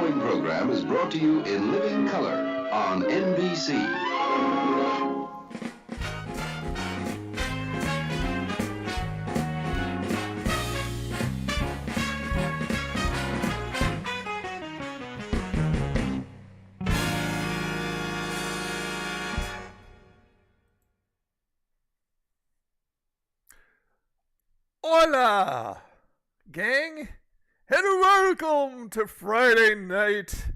following program is brought to you in living color on NBC. Hola, gang, and welcome to Friday Night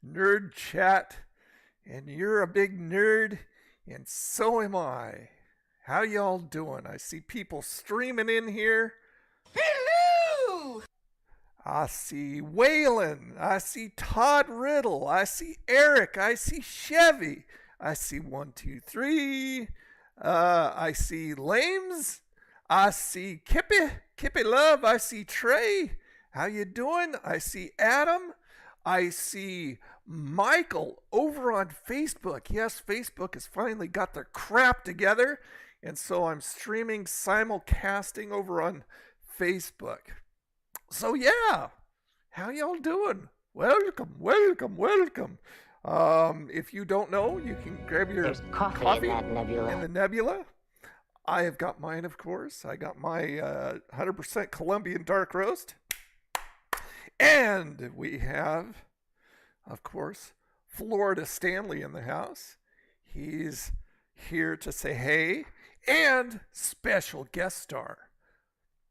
Nerd Chat. And you're a big nerd, and so am I. How y'all doing? I see people streaming in here. Hello! I see Waylon. I see Todd Riddle. I see Eric. I see Chevy. I see 123. I see Lames. I see Kippy Love. I see Trey. How you doing? I see Adam. I see Michael over on Facebook. Yes, Facebook has finally got their crap together. And so I'm streaming simulcasting over on Facebook. So yeah, how y'all doing? Welcome. If you don't know, you can grab your There's coffee in that nebula. in the nebula. I have got mine, of course. I got my 100% Colombian dark roast. And we have, of course, Florida Stanley in the house. He's here to say hey. And special guest star,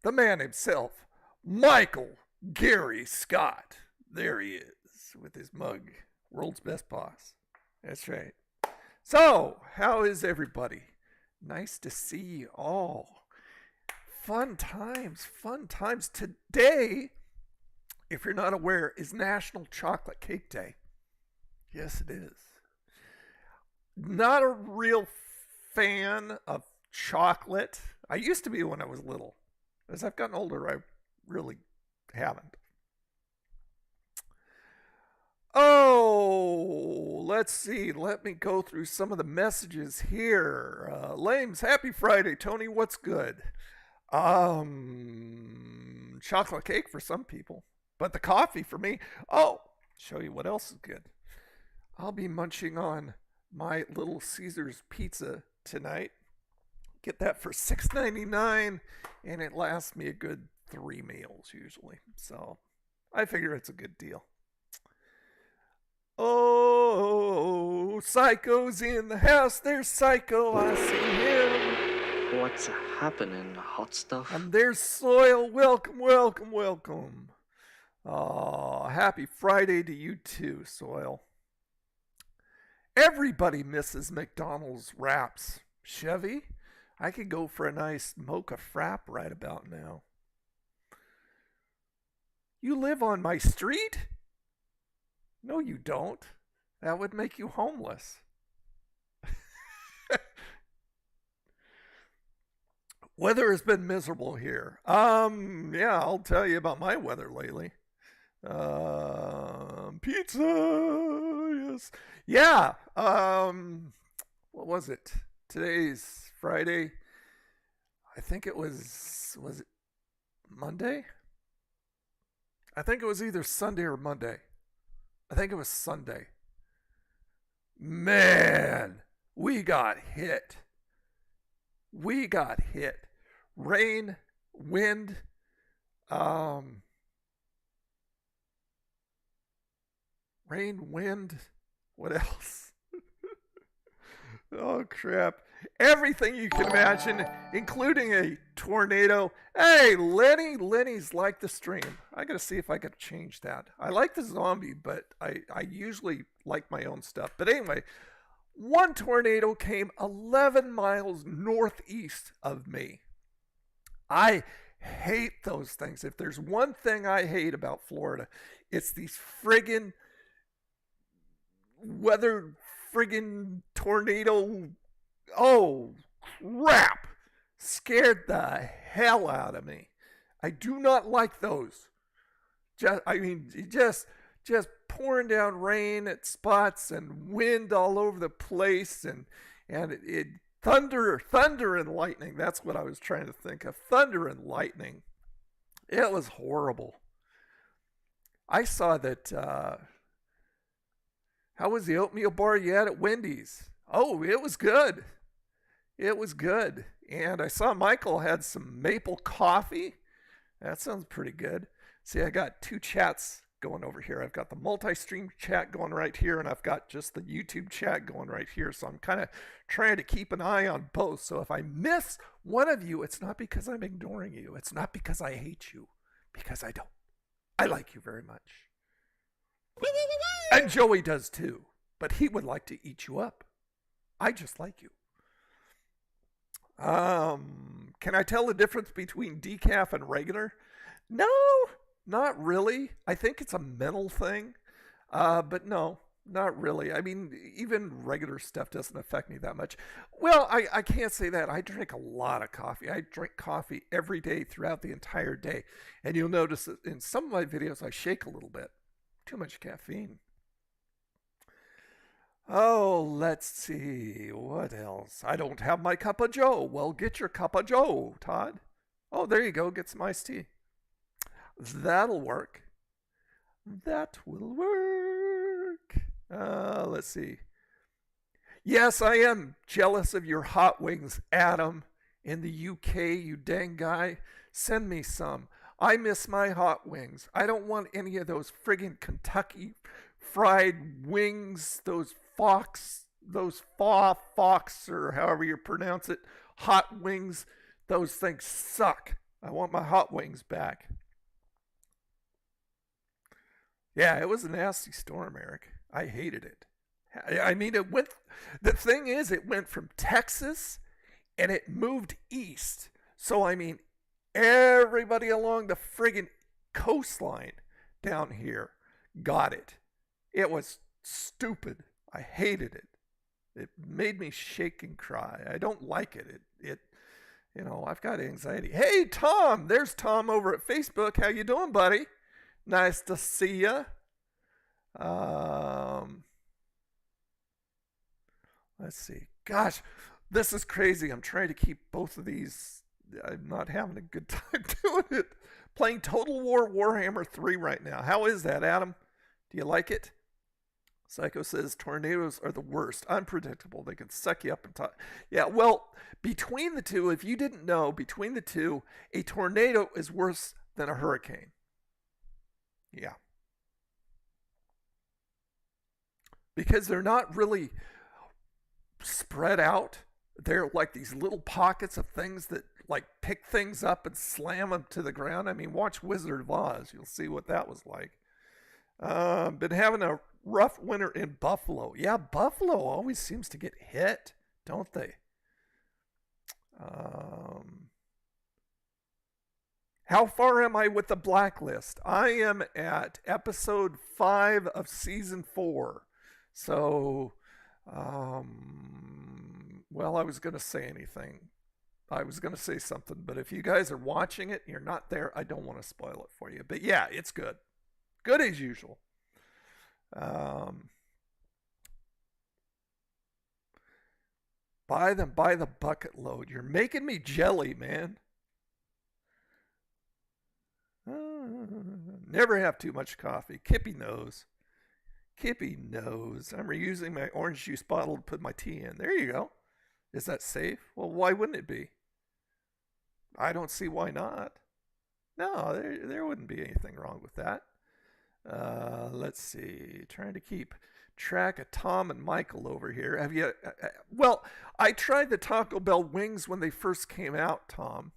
the man himself, Michael Gary Scott. There he is with his mug, world's best boss. That's right. So, how is everybody? Nice to see you all. Fun times. Today, if you're not aware, is National Chocolate Cake Day. Yes, it is. Not a real fan of chocolate. I used to be when I was little. As I've gotten older, I really haven't. Oh, let's see. Let me go through some of the messages here. Lames, happy Friday. Tony, what's good? Chocolate cake for some people. But the coffee for me. Oh, show you what else is good. I'll be munching on my Little Caesars pizza tonight. Get that for $6.99, and it lasts me a good 3 meals usually. So I figure it's a good deal. Oh, Psycho's in the house. There's Psycho. I see him. What's happening, hot stuff? And there's Soil. Welcome. Oh, happy Friday to you too, Soil. Everybody misses McDonald's wraps. Chevy, I could go for a nice mocha frap right about now. You live on my street? No, you don't. That would make you homeless. Weather has been miserable here. Yeah, I'll tell you about my weather lately. Pizza, yes. Yeah, what was it? Today's Friday. I think it was it Monday? I think it was either Sunday or Monday. I think it was Sunday. Man, we got hit. Rain, wind, what else? Oh, crap. Everything you can imagine, including a tornado. Hey, Lenny's like the stream. I gotta see if I can change that. I like the zombie, but I usually like my own stuff. But anyway, one tornado came 11 miles northeast of me. I hate those things. If there's one thing I hate about Florida, it's these friggin' weather tornado. Oh, crap. Scared the hell out of me. I do not like those. Just pouring down rain at spots and wind all over the place and it thunder and lightning. That's what I was trying to think of. Thunder and lightning. It was horrible. I saw that How was the oatmeal bar you had at Wendy's? Oh, it was good. It was good. And I saw Michael had some maple coffee. That sounds pretty good. See, I got two chats going over here. I've got the multi-stream chat going right here, and I've got just the YouTube chat going right here. So I'm kind of trying to keep an eye on both. So if I miss one of you, it's not because I'm ignoring you. It's not because I hate you, because I don't. I like you very much. And Joey does too, but he would like to eat you up. I just like you. Can I tell the difference between decaf and regular? No, not really. I think it's a mental thing. But no, not really. I mean, even regular stuff doesn't affect me that much. Well, I can't say that. I drink a lot of coffee. I drink coffee every day throughout the entire day. And you'll notice that in some of my videos, I shake a little bit. Too much caffeine. Oh, let's see. What else? I don't have my cup of joe. Well, get your cup of joe, Todd. Oh, there you go. Get some iced tea. That'll work. That will work. Let's see. Yes, I am jealous of your hot wings, Adam. In the UK, you dang guy. Send me some. I miss my hot wings. I don't want any of those friggin' Kentucky fried wings, those fox, or however you pronounce it, hot wings. Those things suck. I want my hot wings back. Yeah, it was a nasty storm, Eric. I hated it. I mean, the thing is, it went from Texas and it moved east. So, I mean, everybody along the friggin' coastline down here got it. It was stupid. I hated it. It made me shake and cry. I don't like it. I've got anxiety. Hey, Tom. There's Tom over at Facebook. How you doing, buddy? Nice to see you. Let's see. Gosh, this is crazy. I'm trying to keep both of these. I'm not having a good time doing it. Playing Total War Warhammer 3 right now. How is that, Adam? Do you like it? Psycho says tornadoes are the worst. Unpredictable. They can suck you up and talk. Yeah, well, between the two, if you didn't know, between the two, a tornado is worse than a hurricane. Yeah. Because they're not really spread out. They're like these little pockets of things that like pick things up and slam them to the ground. I mean, watch Wizard of Oz. You'll see what that was like. Been having a rough winter in Buffalo. Yeah, Buffalo always seems to get hit, don't they? How far am I with the blacklist? I am at episode 5 of season 4. So, well, I was going to say anything. I was going to say something, but if you guys are watching it and you're not there, I don't want to spoil it for you. But yeah, it's good. Good as usual. Buy them by the bucket load. You're making me jelly, man. Never have too much coffee. Kippy knows. Kippy knows. I'm reusing my orange juice bottle to put my tea in. There you go. Is that safe? Well, why wouldn't it be? I don't see why not. No, there wouldn't be anything wrong with that. Let's see. Trying to keep track of Tom and Michael over here. Have you? Well, I tried the Taco Bell wings when they first came out, Tom.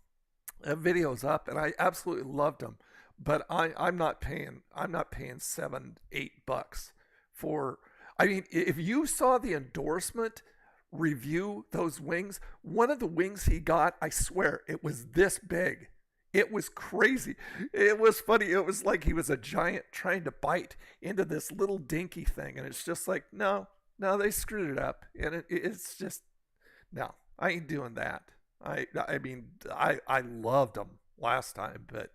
Video's up, and I absolutely loved them. But I'm not paying $7-8 for. I mean, if you saw the endorsement review those wings, one of the wings he got, I swear, it was this big. It was crazy. It was funny. It was like he was a giant trying to bite into this little dinky thing. And it's just like, no, they screwed it up. And it's just, no, I ain't doing that. I mean, I loved them last time, but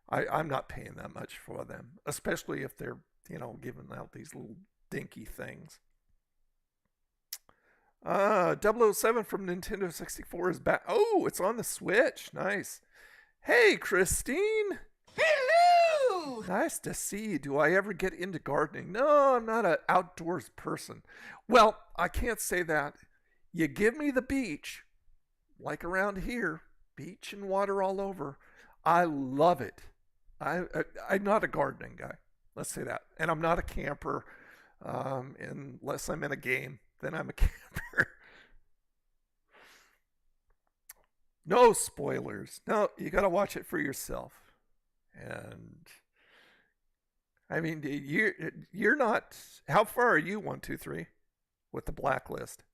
I'm not paying that much for them, especially if they're, giving out these little dinky things. 007 from Nintendo 64 is back. Oh, it's on the Switch. Nice. Hey, Christine. Hello! Nice to see you. Do I ever get into gardening? No, I'm not an outdoors person. Well, I can't say that. You give me the beach, like around here, beach and water all over. I love it. I'm not a gardening guy. Let's say that. And I'm not a camper. Unless I'm in a game, then I'm a camper. No spoilers. No, you got to watch it for yourself. And I mean, you're not. How far are you? 1, 2, 3, with the blacklist.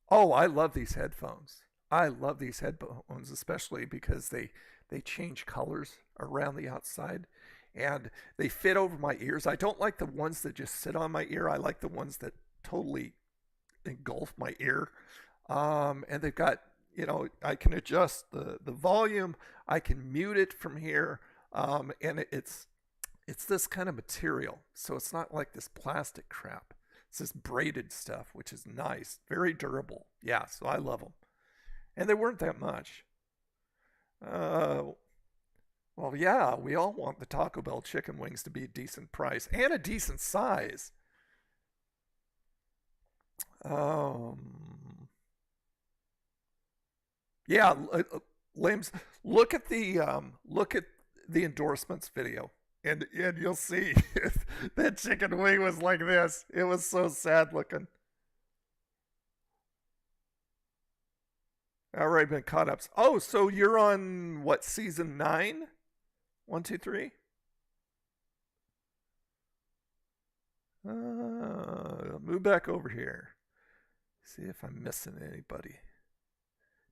Oh, I love these headphones. I love these headphones, especially because they change colors around the outside, and they fit over my ears. I don't like the ones that just sit on my ear. I like the ones that totally engulf my ear. And they've got, I can adjust the volume. I can mute it from here. And it's this kind of material. So it's not like this plastic crap. It's this braided stuff, which is nice, very durable. Yeah, so I love them. And they weren't that much. Well, yeah, we all want the Taco Bell chicken wings to be a decent price and a decent size. Yeah, Limbs, look at the endorsements video, and you'll see that chicken wing was like this. It was so sad looking. Already been caught up. Oh, so you're on what, season 9? 1, 2, 3. Move back over here. See if I'm missing anybody.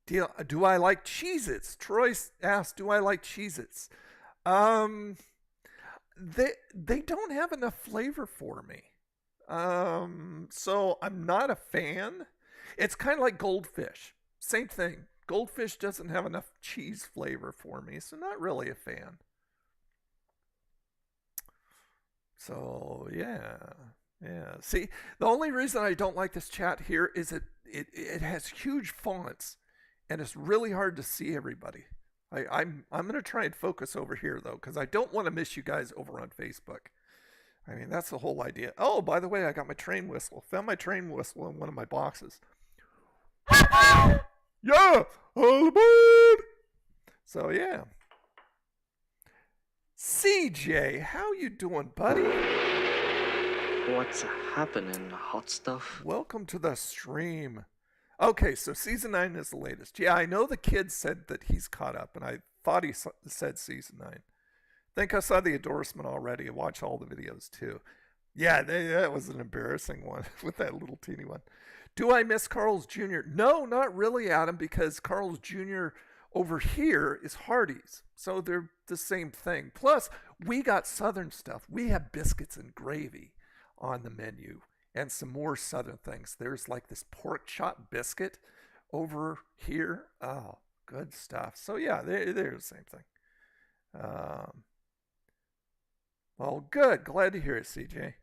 Do I like Cheez-Its? Troy asked, do I like Cheez-Its? They don't have enough flavor for me. So I'm not a fan. It's kind of like Goldfish. Same thing. Goldfish doesn't have enough cheese flavor for me, so not really a fan. So yeah. See, the only reason I don't like this chat here is it has huge fonts, and it's really hard to see everybody. I'm gonna try and focus over here though, because I don't want to miss you guys over on Facebook. I mean, that's the whole idea. Oh, by the way, I got my train whistle. Found my train whistle in one of my boxes. Yeah, all aboard. So yeah. CJ, how you doing, buddy? What's happening, hot stuff? Welcome to the stream. Okay, so season 9 is the latest. Yeah, I know the kid said that he's caught up, and I thought he said season 9. I think I saw the endorsement already. I watched all the videos too. Yeah, that was an embarrassing one with that little teeny one. Do I miss Carl's Jr.? No, not really, Adam, because Carl's Jr. over here is Hardee's. So they're the same thing. Plus, we got Southern stuff. We have biscuits and gravy on the menu and some more Southern things. There's like this pork chop biscuit over here. Oh, good stuff. So yeah, they're the same thing. Well, good. Glad to hear it, CJ.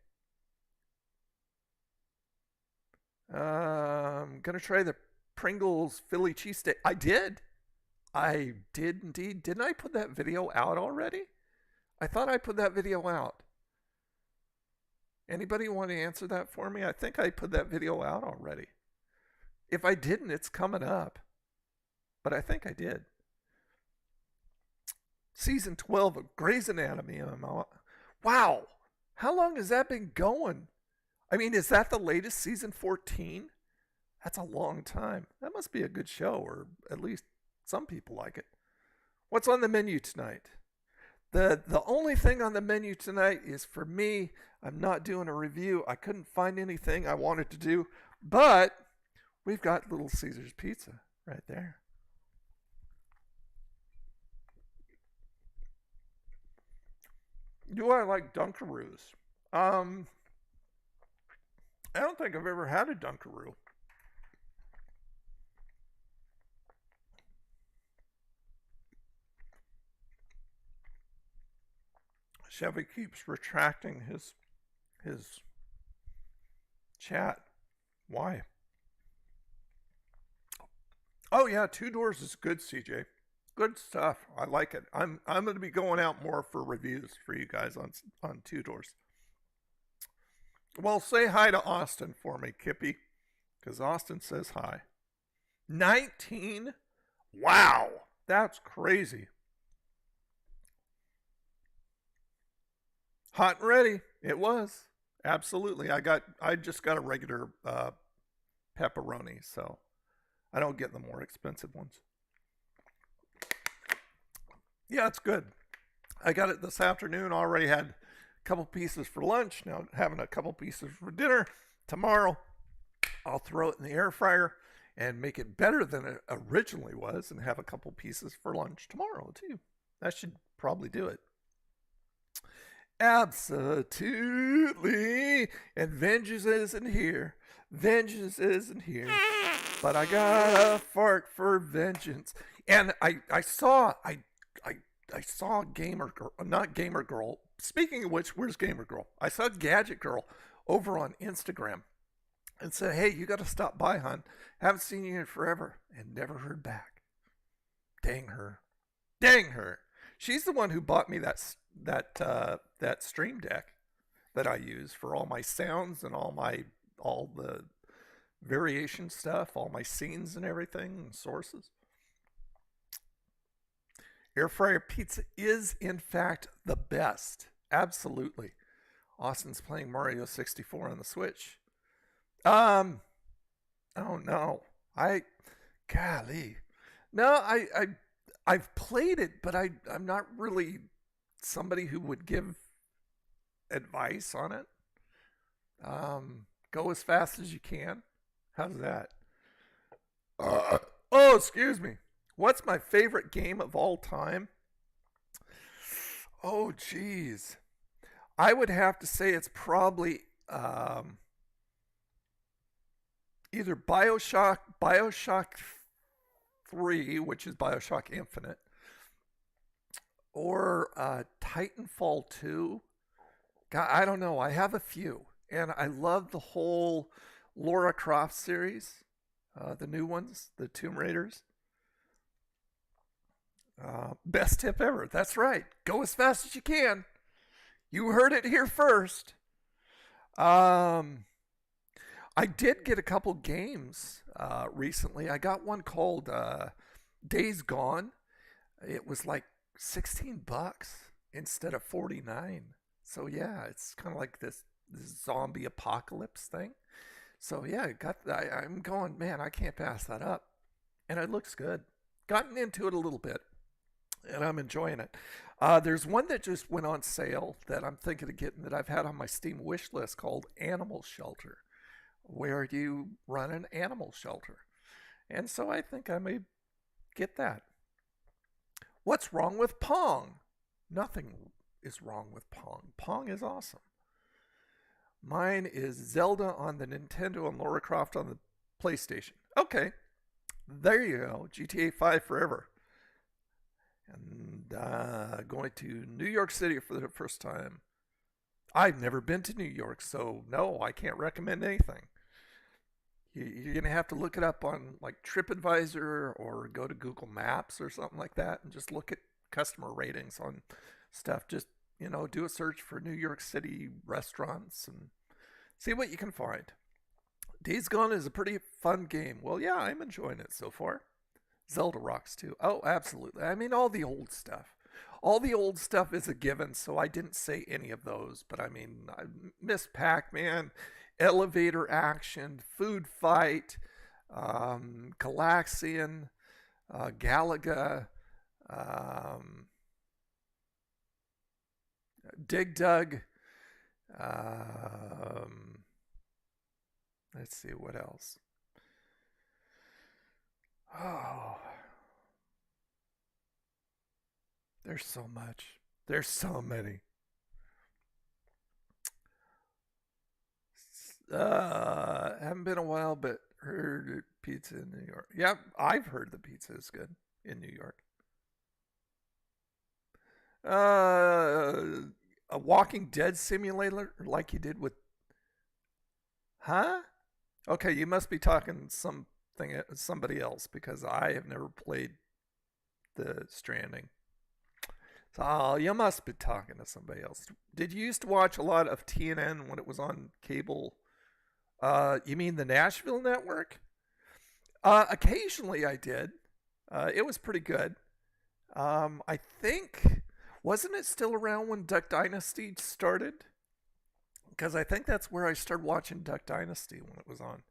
I'm going to try the Pringles Philly cheesesteak. I did indeed. Didn't I put that video out already? I thought I put that video out. Anybody want to answer that for me? I think I put that video out already. If I didn't, it's coming up. But I think I did. Season 12 of Grey's Anatomy. Wow. How long has that been going? I mean, is that the latest, season 14? That's a long time. That must be a good show, or at least some people like it. What's on the menu tonight? The only thing on the menu tonight is, for me, I'm not doing a review. I couldn't find anything I wanted to do, but we've got Little Caesars Pizza right there. Do I like Dunkaroos? I don't think I've ever had a Dunkaroo. Chevy keeps retracting his chat. Why? Oh yeah, Two Doors is good, CJ. Good stuff. I like it. I'm going to be going out more for reviews for you guys on Two Doors. Well, say hi to Austin for me, Kippy, because Austin says hi. 19? Wow, that's crazy. Hot and ready. It was. Absolutely. I just got a regular pepperoni, so I don't get the more expensive ones. Yeah, it's good. I got it this afternoon. Already had a couple pieces for lunch. Now having a couple pieces for dinner. Tomorrow, I'll throw it in the air fryer and make it better than it originally was and have a couple pieces for lunch tomorrow, too. That should probably do it. Absolutely. And vengeance isn't here. Vengeance isn't here. But I got a fart for vengeance. And I saw Gamer Girl, not Gamer Girl. Speaking of which, where's Gamer Girl? I saw Gadget Girl over on Instagram and said, hey, you got to stop by, hon. Haven't seen you in forever. And never heard back. Dang her. Dang her. She's the one who bought me that Stream Deck that I use for all my sounds and all the variation stuff, all my scenes and everything, and sources. Air fryer pizza is, in fact, the best. Absolutely. Austin's playing Mario 64 on the Switch. Oh no. Golly. No, I've played it, but I'm not really somebody who would give advice on it. Go as fast as you can. How's that? Oh, excuse me. What's my favorite game of all time? Oh, geez. I would have to say it's probably either Bioshock 3, which is Bioshock Infinite, or Titanfall 2. God, I don't know. I have a few. And I love the whole Lara Croft series, the new ones, the Tomb Raiders. Best tip ever. That's right. Go as fast as you can. You heard it here first. I did get a couple games recently. I got one called Days Gone. It was like $16 instead of $49. So yeah, it's kind of like this zombie apocalypse thing. So yeah, I'm going, man, I can't pass that up. And it looks good. Gotten into it a little bit, and I'm enjoying it. There's one that just went on sale that I'm thinking of getting that I've had on my Steam wish list called Animal Shelter, where you run an animal shelter. And so I think I may get that. What's wrong with Pong? Nothing is wrong with Pong. Pong is awesome. Mine is Zelda on the Nintendo and Lara Croft on the PlayStation. Okay, there you go. GTA 5 forever. And going to New York City for the first time. I've never been to New York, so no, I can't recommend anything. You're going to have to look it up on like TripAdvisor or go to Google Maps or something like that and just look at customer ratings on stuff. Just, do a search for New York City restaurants and see what you can find. Days Gone is a pretty fun game. Well, yeah, I'm enjoying it so far. Zelda rocks too. Oh, absolutely. I mean, all the old stuff. All the old stuff is a given, so I didn't say any of those. But I mean, I miss Pac-Man, Elevator Action, Food Fight, Galaxian, Galaga, Dig Dug. Let's see, what else? Oh, there's so much. There's so many. Haven't been a while, but heard pizza in New York. Yeah, I've heard the pizza is good in New York. A Walking Dead simulator like you did with... Huh? Okay, you must be talking somebody else because I have never played the Stranding. So, oh, you must be talking to somebody else. Did you used to watch a lot of TNN when it was on cable? You mean the Nashville network? Occasionally I did. It was pretty good. I think, wasn't it still around when Duck Dynasty started? Because I think that's where I started watching Duck Dynasty when it was on.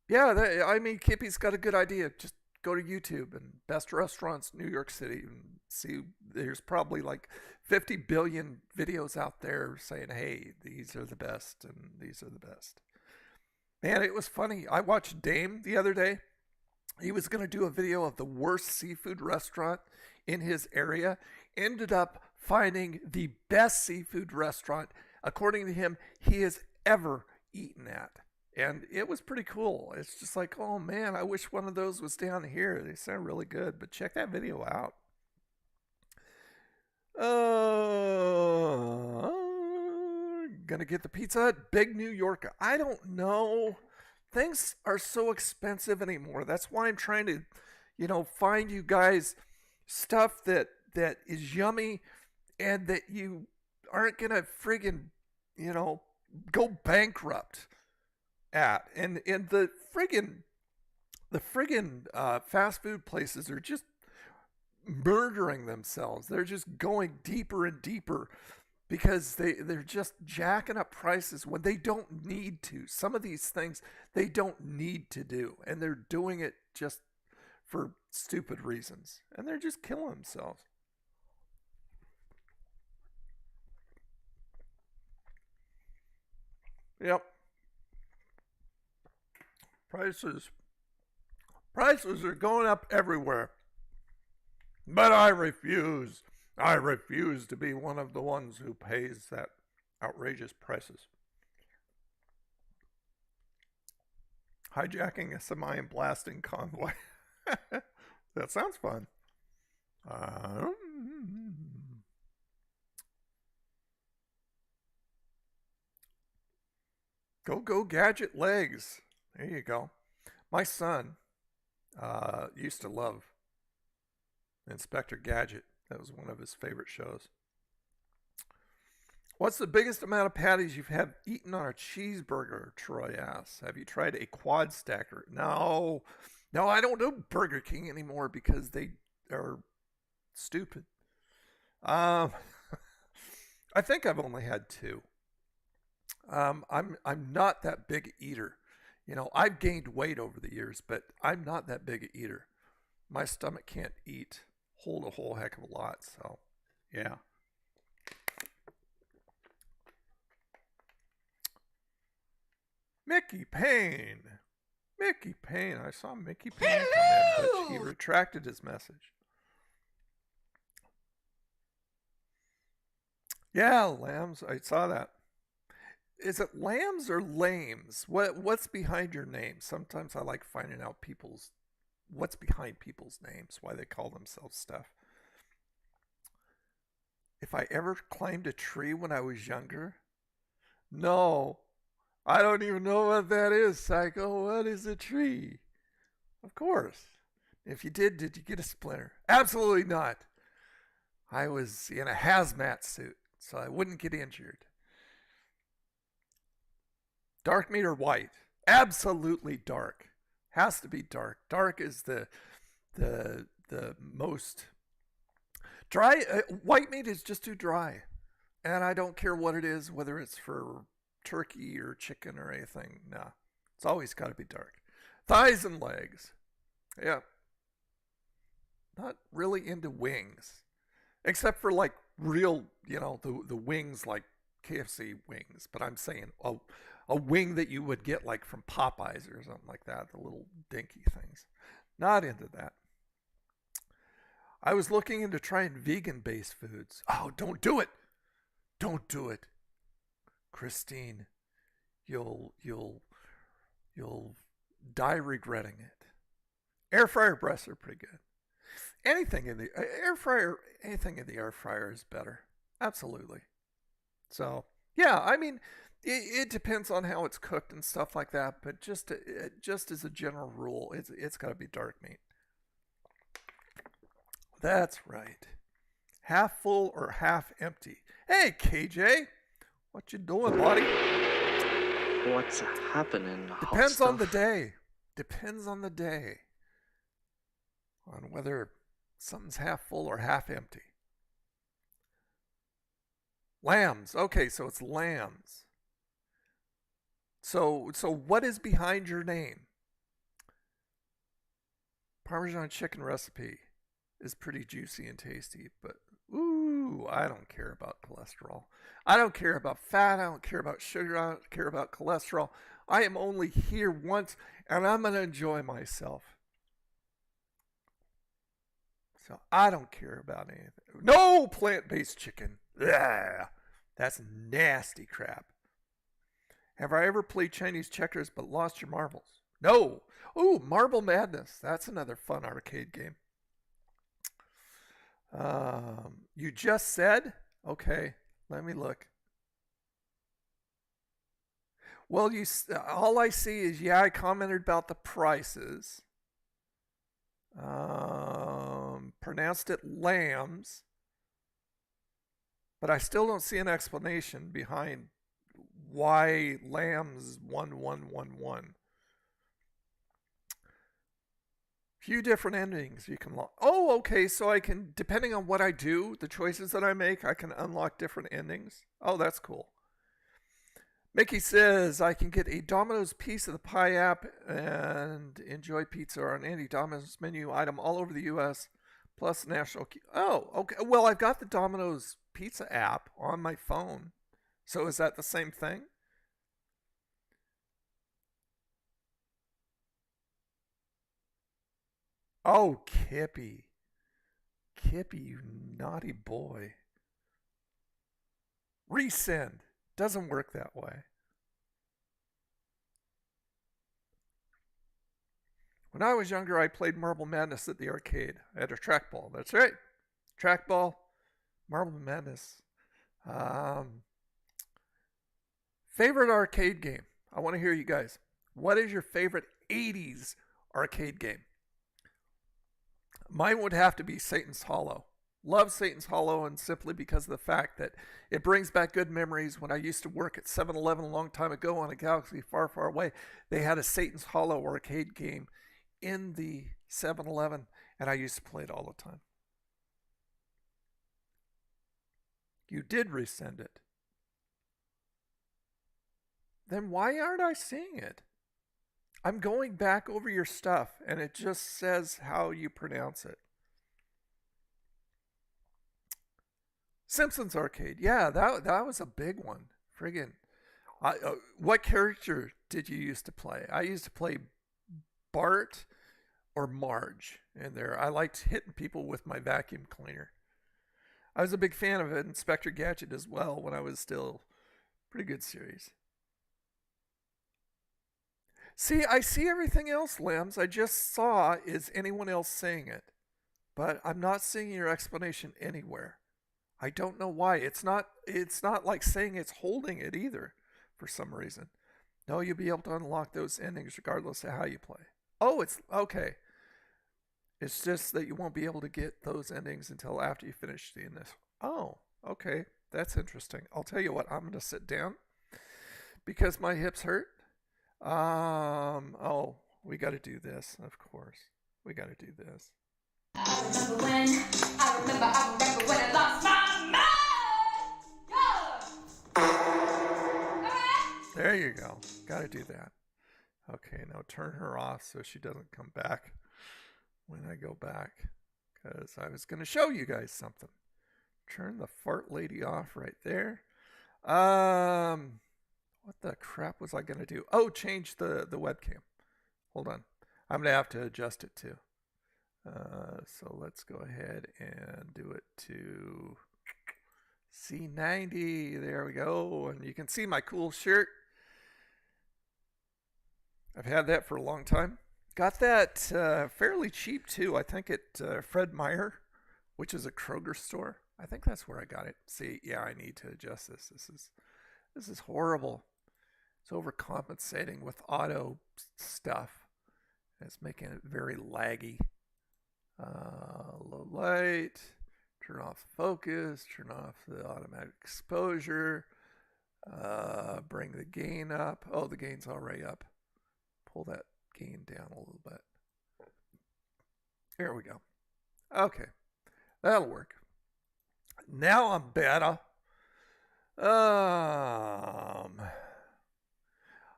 Yeah, I mean, Kippy's got a good idea. Just go to YouTube and best restaurants New York City and see. There's probably like 50 billion videos out there saying, hey, these are the best and these are the best. Man, it was funny. I watched Dame the other day. He was going to do a video of the worst seafood restaurant in his area. Ended up finding the best seafood restaurant, according to him, he has ever eaten at. And it was pretty cool. It's just like, oh man, I wish one of those was down here. They sound really good. But check that video out. Gonna get the Pizza Hut Big New Yorker. I don't know. Things are so expensive anymore. That's why I'm trying to, find you guys stuff that is yummy and that you aren't gonna friggin', go bankrupt at. And the friggin' fast food places are just murdering themselves. They're just going deeper and deeper because they're just jacking up prices when they don't need to. Some of these things they don't need to do, and they're doing it just for stupid reasons, and they're just killing themselves. Yep. Prices are going up everywhere. But I refuse. I refuse to be one of the ones who pays that outrageous prices. Hijacking a semi and blasting convoy. That sounds fun. Go gadget legs. There you go. My son used to love Inspector Gadget. That was one of his favorite shows. What's the biggest amount of patties you've had eaten on a cheeseburger? Troy asks. Have you tried a quad stacker? No, I don't do Burger King anymore because they are stupid. I think I've only had two. I'm not that big an eater. I've gained weight over the years, but I'm not that big an eater. My stomach can't hold a whole heck of a lot. So, yeah. Mickey Payne. I saw Mickey Payne come in, but he retracted his message. Yeah, lambs. I saw that. Is it lambs or lames? What's behind your name? Sometimes I like finding out what's behind people's names, why they call themselves stuff. If I ever climbed a tree when I was younger? No. I don't even know what that is, Psycho. What is a tree? Of course. If you did you get a splinter? Absolutely not. I was in a hazmat suit, so I wouldn't get injured. Dark meat or white? Absolutely dark. Has to be dark. Dark is the most dry. White meat is just too dry, and I don't care what it is, whether it's for turkey or chicken or anything. Nah, it's always got to be dark. Thighs and legs. Yeah. Not really into wings, except for like real, the wings like KFC wings. But I'm saying a wing that you would get like from Popeyes or something like that, the little dinky things. Not into that. I was looking into trying vegan-based foods. Oh, don't do it. Don't do it. Christine, you'll die regretting it. Air fryer breasts are pretty good. Anything in the air fryer is better. Absolutely. So, yeah, I mean, it depends on how it's cooked and stuff like that, but just as a general rule, it's got to be dark meat. That's right. Half full or half empty. Hey, KJ. What you doing, buddy? What's happening, hot Depends stuff? on the day. Depends on the day. On whether something's half full or half empty. Lambs. Okay, so it's lambs. So what is behind your name? Parmesan chicken recipe is pretty juicy and tasty, but ooh, I don't care about cholesterol. I don't care about fat. I don't care about sugar. I don't care about cholesterol. I am only here once, and I'm going to enjoy myself. So I don't care about anything. No plant-based chicken. Ugh, that's nasty crap. Have I ever played Chinese checkers but lost your marbles? No. Ooh, Marble Madness. That's another fun arcade game. You just said? Okay, let me look. Well, all I see is, yeah, I commented about the prices. Pronounced it lambs. But I still don't see an explanation behind why lambs 1111. Few different endings you can lock. Oh, okay, so I can, depending on what I do, the choices that I make, I can unlock different endings. Oh, that's cool. Mickey says I can get a Domino's piece of the pie app and enjoy pizza on any Domino's menu item all over the U.S. plus national. Oh, okay. Well, I've got the Domino's pizza app on my phone. So is that the same thing? Oh, Kippy. Kippy, you naughty boy. Resend. Doesn't work that way. When I was younger, I played Marble Madness at the arcade. I had a trackball. That's right. Trackball, Marble Madness. Favorite arcade game? I want to hear you guys. What is your favorite 80s arcade game? Mine would have to be Satan's Hollow. Love Satan's Hollow, and simply because of the fact that it brings back good memories. When I used to work at 7-Eleven a long time ago on a galaxy far, far away, they had a Satan's Hollow arcade game in the 7-Eleven, and I used to play it all the time. You did resend it. Then why aren't I seeing it? I'm going back over your stuff, and it just says how you pronounce it. Simpsons Arcade. Yeah, that was a big one. Friggin'. What character did you used to play? I used to play Bart or Marge in there. I liked hitting people with my vacuum cleaner. I was a big fan of Inspector Gadget as well when I was still pretty good series. See, I see everything else, Limbs. I just saw, is anyone else saying it? But I'm not seeing your explanation anywhere. I don't know why. It's not like saying it's holding it either for some reason. No, you'll be able to unlock those endings regardless of how you play. Oh, it's okay. It's just that you won't be able to get those endings until after you finish the initial. Oh, okay. That's interesting. I'll tell you what, I'm going to sit down because my hips hurt. Oh, we got to do this, of course. We got to do this. I remember when I lost my mind. Yeah. There you go. Got to do that. Okay, now turn her off so she doesn't come back when I go back, because I was going to show you guys something. Turn the fart lady off right there. What the crap was I going to do? Oh, change the webcam. Hold on. I'm going to have to adjust it too. So let's go ahead and do it to C90. There we go. And you can see my cool shirt. I've had that for a long time. Got that fairly cheap too. I think at Fred Meyer, which is a Kroger store. I think that's where I got it. See, yeah, I need to adjust this. This is horrible. It's overcompensating with auto stuff. It's making it very laggy. Load low light, turn off focus, turn off the automatic exposure, bring the gain up. Oh, the gain's already up. Pull that gain down a little bit. There we go. Okay, that'll work. Now I'm better.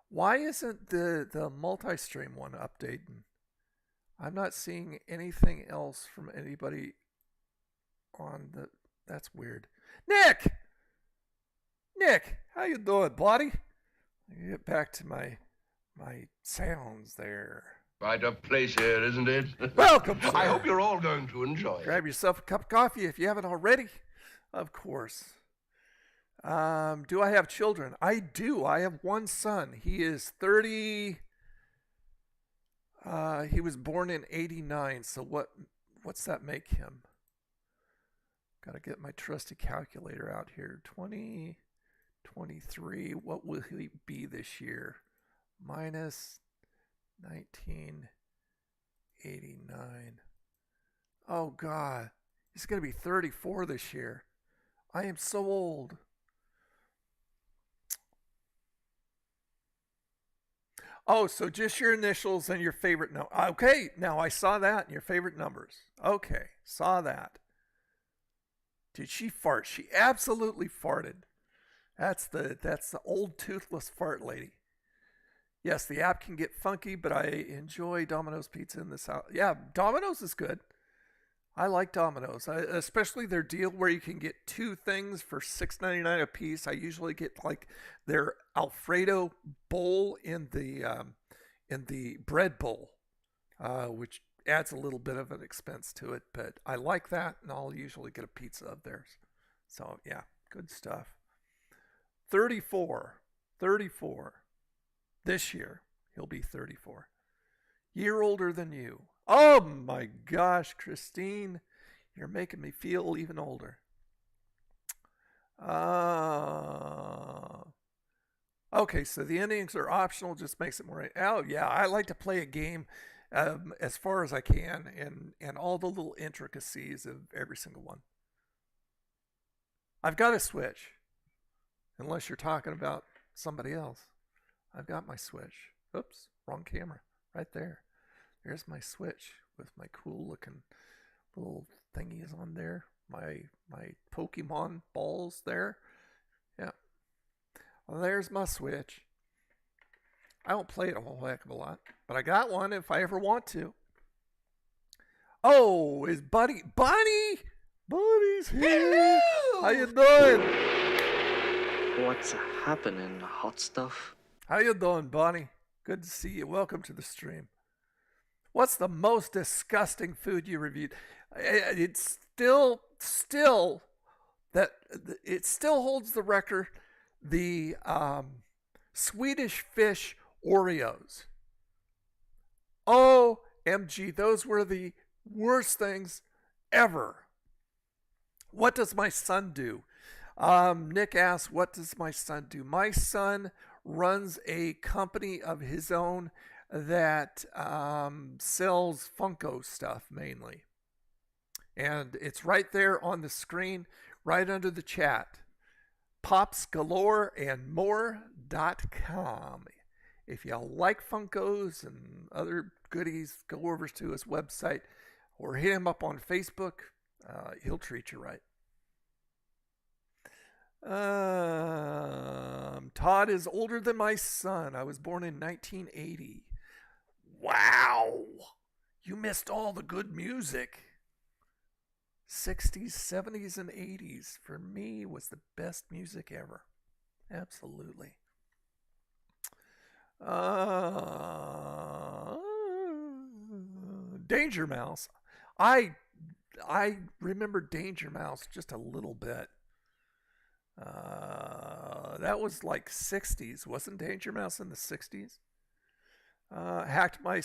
Why isn't the multi-stream one updating? I'm not seeing anything else from anybody on the... That's weird. Nick, how you doing, buddy? Let me get back to my sounds there. Right up place here, isn't it? Welcome, sir. I hope you're all going to enjoy it. Grab yourself a cup of coffee if you haven't already. Of course. Do I have children? I do. I have one son. He is 30... he was born in 89, so what's that make him? Gotta get my trusty calculator out here. 2023, what will he be this year? Minus 1989. Oh God, he's gonna be 34 this year. I am so old. Oh, so just your initials and your favorite number. Okay, now I saw that, your favorite numbers. Okay, saw that. Did she fart? She absolutely farted. That's the old toothless fart lady. Yes, the app can get funky, but I enjoy Domino's Pizza in this house. Yeah, Domino's is good. I like Domino's, especially their deal where you can get two things for $6.99 a piece. I usually get like their Alfredo bowl in the bread bowl, which adds a little bit of an expense to it. But I like that, and I'll usually get a pizza of theirs. So yeah, good stuff. 34. This year he'll be 34. Year older than you. Oh my gosh, Christine, you're making me feel even older. Okay, so the endings are optional, just makes it more... Oh yeah, I like to play a game as far as I can and all the little intricacies of every single one. I've got a Switch, unless you're talking about somebody else. I've got my Switch. Oops, wrong camera. Right there. There's my Switch with my cool looking little thingies on there. My Pokemon balls there. Yeah. Well, there's my Switch. I don't play it a whole heck of a lot, but I got one if I ever want to. Oh, is Buddy's here. Hello! How you doing? What's happening, hot stuff? How you doing, Bonnie? Good to see you. Welcome to the stream. What's the most disgusting food you reviewed? It still holds the record. The Swedish fish Oreos. OMG, those were the worst things ever. What does my son do? Nick asks, what does my son do? My son runs a company of his own that sells Funko stuff mainly. And it's right there on the screen, right under the chat. popsgaloreandmore.com. If you like Funkos and other goodies, go over to his website or hit him up on Facebook. He'll treat you right. Todd is older than my son. I was born in 1980. Wow. You missed all the good music. 60s, 70s, and 80s for me was the best music ever. Absolutely. Danger Mouse. I remember Danger Mouse just a little bit. That was like 60s. Wasn't Danger Mouse in the 60s? Hacked my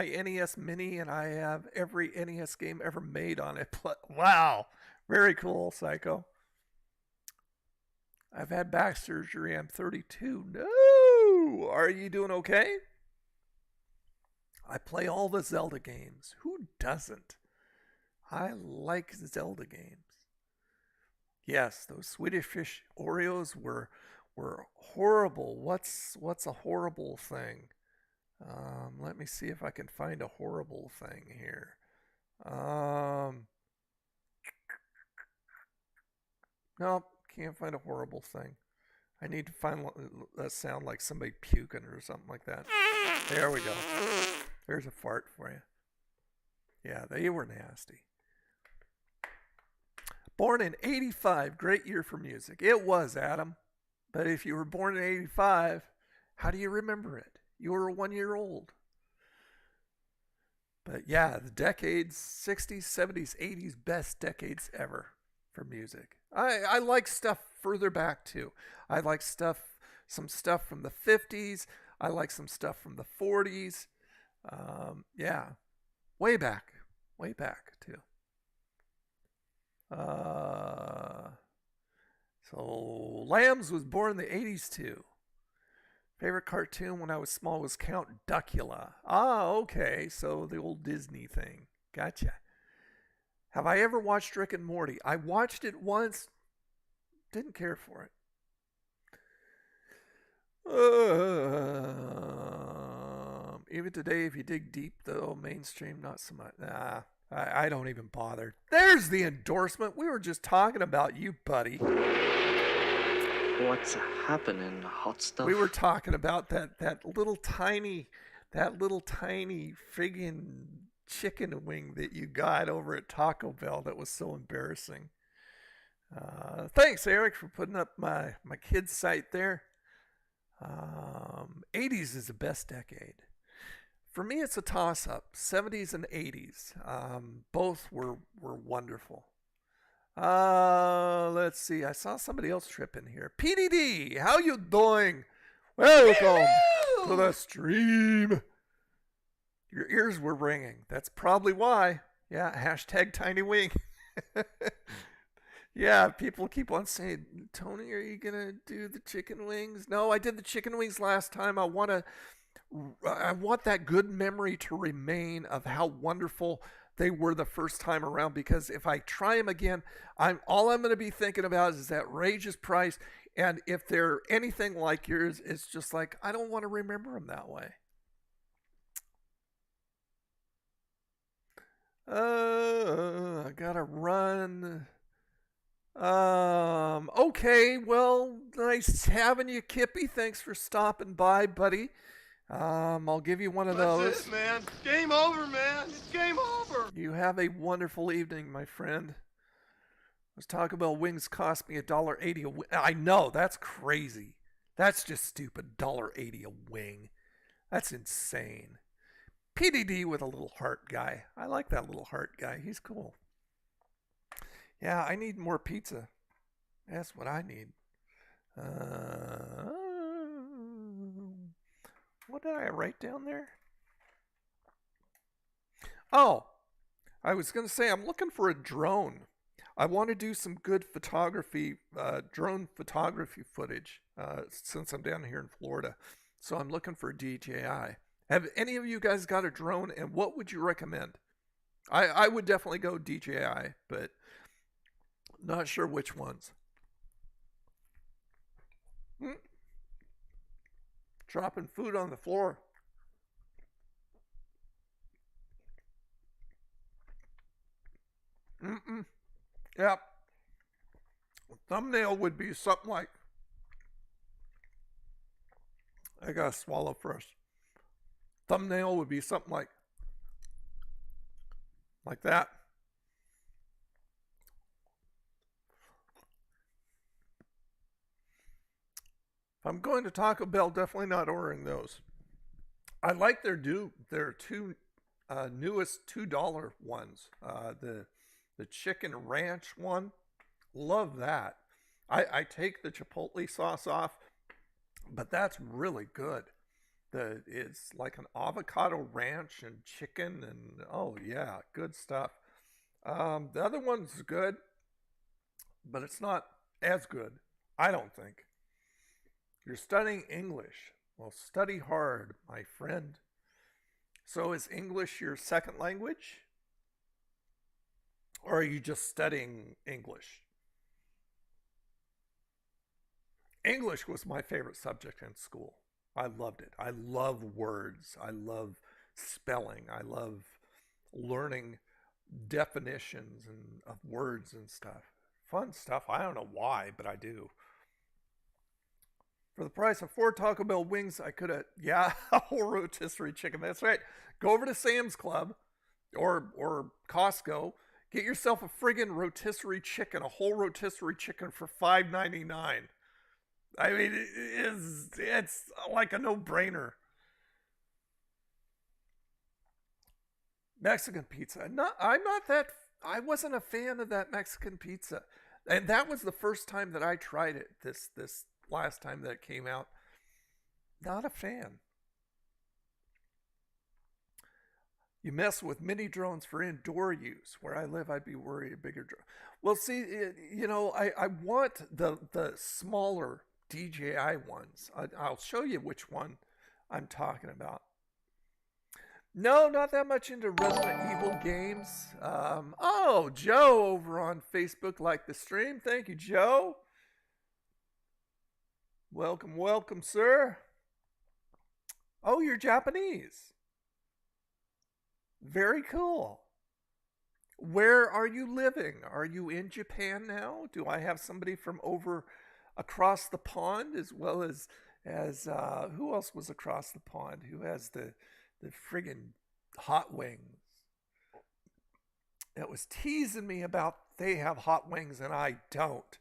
NES Mini, and I have every NES game ever made on it. Wow. Very cool, Psycho. I've had back surgery. I'm 32. No! Are you doing okay? I play all the Zelda games. Who doesn't? I like Zelda games. Yes, those Swedish Fish Oreos were horrible. What's a horrible thing? Let me see if I can find a horrible thing here. No, can't find a horrible thing. I need to find a sound like somebody puking or something like that. There we go. There's a fart for you. Yeah, they were nasty. Born in 85, great year for music. It was, Adam. But if you were born in 85, how do you remember it? You were 1 year old. But yeah, the decades, 60s, 70s, 80s, best decades ever for music. I like stuff further back too. I like some stuff from the 50s. I like some stuff from the 40s. Yeah, way back too. So Lambs was born in the 80s too. Favorite cartoon when I was small was Count Duckula. Ah, okay, so the old Disney thing. Gotcha. Have I ever watched Rick and Morty? I watched it once, didn't care for it. Even today, if you dig deep, though, mainstream, not so much. Nah, I don't even bother. There's the endorsement. We were just talking about you, buddy. What's happening, hot stuff? We were talking about that little tiny friggin' chicken wing that you got over at Taco Bell that was so embarrassing. Thanks, Eric, for putting up my kids' site there. 80s is the best decade. For me, it's a toss-up. 70s and 80s. Both were wonderful. Let's see. I saw somebody else trip in here. PDD, how you doing? Welcome to the stream. Your ears were ringing. That's probably why. Yeah, hashtag tiny wing. Yeah, people keep on saying, Tony, are you going to do the chicken wings? No, I did the chicken wings last time. I want that good memory to remain of how wonderful they were the first time around, because if I try them again, all I'm going to be thinking about is that outrageous price. And if they're anything like yours, it's just like, I don't want to remember them that way. I gotta run. Okay, well, nice having you, Kippy. Thanks for stopping by, buddy. I'll give you one of those. That's it, man. Game over, man. It's game over. You have a wonderful evening, my friend. Let's talk about wings cost me $1.80 a wing. I know, that's crazy. That's just stupid. $1.80 a wing. That's insane. PDD with a little heart guy. I like that little heart guy. He's cool. Yeah, I need more pizza. That's what I need. What did I write down there? Oh, I was going to say I'm looking for a drone. I want to do some good photography, drone photography footage since I'm down here in Florida. So I'm looking for a DJI. Have any of you guys got a drone, and what would you recommend? I would definitely go DJI, but not sure which ones. Dropping food on the floor. Yep. Thumbnail would be something like, I gotta swallow first. Thumbnail would be something like that. If I'm going to Taco Bell, definitely not ordering those. I like their two newest $2 ones. The chicken ranch one, love that. I take the chipotle sauce off, but that's really good. It's like an avocado ranch and chicken, and oh yeah, good stuff. The other one's good, but it's not as good, I don't think. You're studying English. Well, study hard, my friend. So is English your second language? Or are you just studying English? English was my favorite subject in school. I loved it. I love words. I love spelling. I love learning definitions of words and stuff. Fun stuff. I don't know why, but I do. For the price of 4 Taco Bell wings, I could have, yeah, a whole rotisserie chicken. That's right. Go over to Sam's Club or Costco. Get yourself a friggin' rotisserie chicken, a whole rotisserie chicken for $5.99. I mean, it's like a no-brainer. Mexican pizza. I wasn't a fan of that Mexican pizza. And that was the first time that I tried it, this last time that it came out. Not a fan. You mess with mini drones for indoor use. Where I live, I'd be worried a bigger drone. Well, see, I want the smaller DJI ones. I'll show you which one I'm talking about. No, not that much into Resident Evil games. Oh, Joe over on Facebook liked the stream. Thank you, Joe. Welcome, welcome, sir. Oh, you're Japanese. Very cool. Where are you living? Are you in Japan now? Do I have somebody from over across the pond, as well as who else was across the pond? Who has the friggin' hot wings? That was teasing me about they have hot wings and I don't.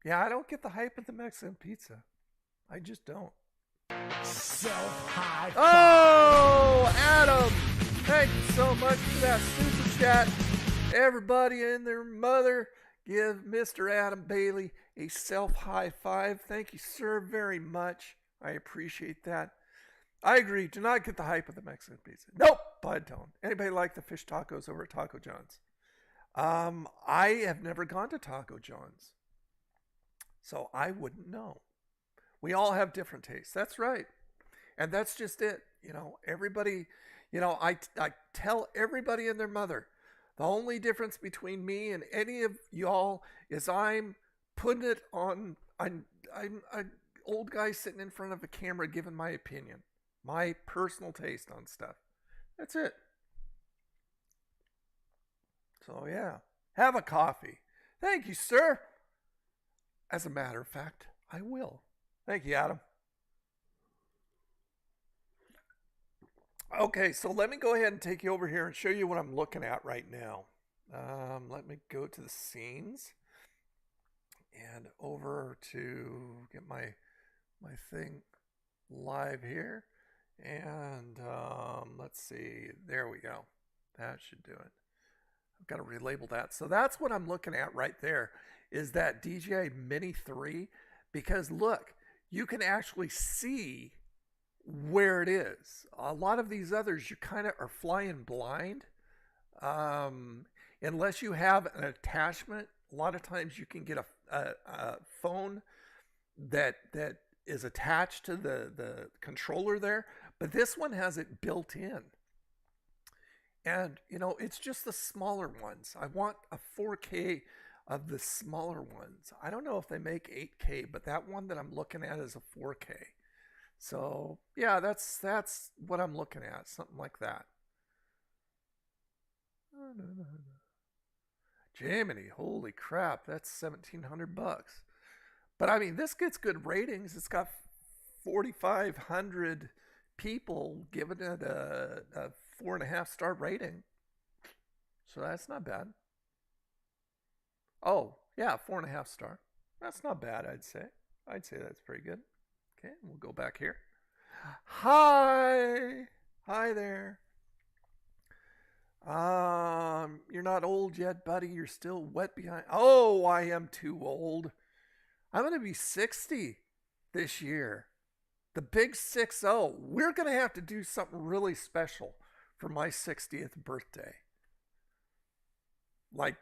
Yeah, I don't get the hype of the Mexican pizza. I just don't. Self-high. Oh, Adam! Thank you so much for that super chat. Everybody and their mother, give Mr. Adam Bailey a self-high five. Thank you, sir, very much. I appreciate that. I agree. Do not get the hype of the Mexican pizza. Nope, I don't. Anybody like the fish tacos over at Taco John's? I have never gone to Taco John's, so I wouldn't know. We all have different tastes. That's right. And that's just it. Everybody, I tell everybody and their mother, the only difference between me and any of y'all is I'm putting it on, I'm an old guy sitting in front of a camera giving my opinion, my personal taste on stuff. That's it. So yeah, have a coffee. Thank you, sir. As a matter of fact, I will. Thank you, Adam. Okay, so let me go ahead and take you over here and show you what I'm looking at right now. Let me go to the scenes and over to get my thing live here. And let's see, there we go. That should do it. I've got to relabel that. So that's what I'm looking at right there, is that DJI Mini 3. Because look, you can actually see where it is. A lot of these others, you kind of are flying blind. Unless you have an attachment, a lot of times you can get a phone that is attached to the controller there. But this one has it built in. And, it's just the smaller ones. I want a 4K of the smaller ones. I don't know if they make 8K, but that one that I'm looking at is a 4K. So, yeah, that's what I'm looking at, something like that. Jiminy, holy crap, that's $1,700. But I mean, this gets good ratings. It's got 4,500 people giving it a 4.5 star rating. So that's not bad. Oh, yeah, 4.5 star. That's not bad, I'd say. I'd say that's pretty good. Okay, we'll go back here. Hi. Hi there. You're not old yet, buddy. You're still wet behind. Oh, I am too old. I'm going to be 60 this year. The big 60. We're going to have to do something really special for my 60th birthday. Like,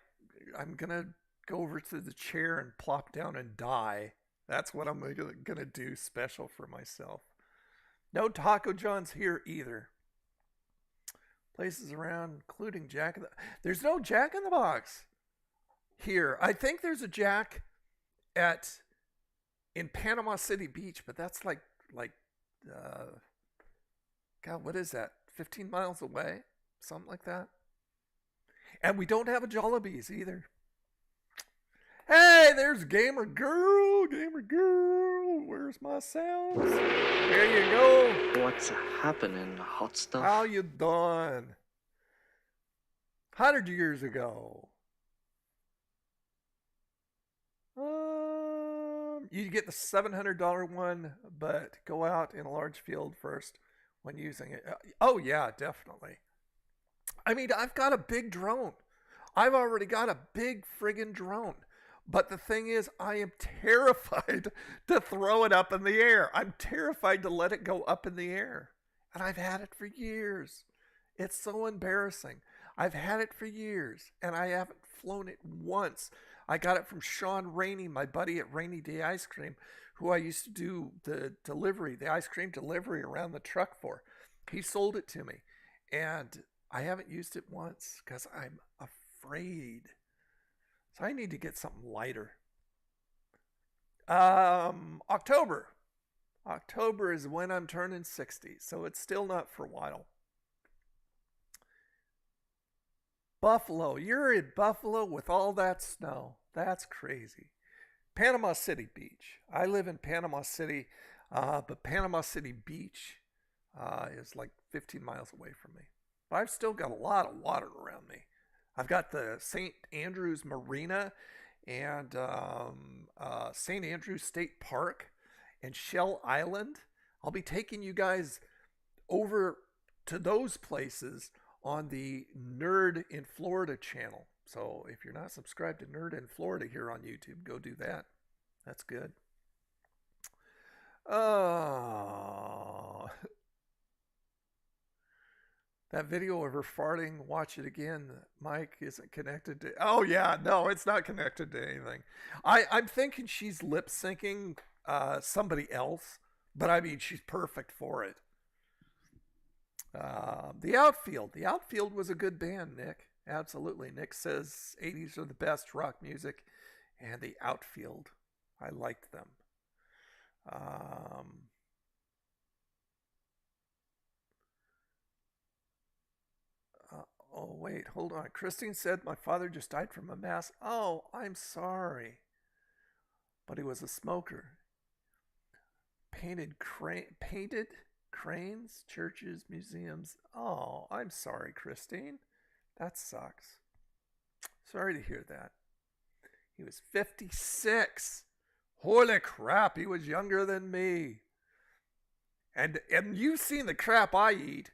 I'm going to go over to the chair and plop down and die. That's what I'm going to do special for myself. No Taco John's here either. places around, including Jack in the... There's no Jack in the Box here. I think there's a Jack in Panama City Beach, but that's like God, what is that? 15 miles away? Something like that. And we don't have a Jollibee's either. Hey, there's Gamer Girl. Gamer Girl. Where's my sounds? There you go. What's happening, hot stuff? How you doing? 100 years ago. You get the $700 one, but go out in a large field first when using it. Oh, yeah, definitely. I mean, I've got a big drone. I've already got a big friggin' drone. But the thing is, I am terrified to throw it up in the air. I'm terrified to let it go up in the air. And I've had it for years. It's so embarrassing. I've had it for years, and I haven't flown it once. I got it from Sean Rainey, my buddy at Rainy Day Ice Cream, who I used to do the ice cream delivery around the truck for. He sold it to me, and I haven't used it once because I'm afraid. So I need to get something lighter. October. October is when I'm turning 60, so it's still not for a while. Buffalo. You're in Buffalo with all that snow. That's crazy. Panama City Beach. I live in Panama City, but Panama City Beach is like 15 miles away from me. But I've still got a lot of water around me. I've got the St. Andrews Marina and St. Andrews State Park and Shell Island. I'll be taking you guys over to those places on the Nerd in Florida channel. So if you're not subscribed to Nerd in Florida here on YouTube, go do that. That's good. Oh, that video of her farting, watch it again. Mike isn't connected to... Oh, yeah, no, it's not connected to anything. I'm thinking she's lip syncing somebody else, but I mean, she's perfect for it. The Outfield. The Outfield was a good band, Nick. Absolutely. Nick says 80s are the best rock music, and the Outfield. I liked them. Oh, wait, hold on. Christine said my father just died from a mass. Oh, I'm sorry. But he was a smoker. Painted cranes, churches, museums. Oh, I'm sorry, Christine. That sucks. Sorry to hear that. He was 56. Holy crap, he was younger than me. And you've seen the crap I eat.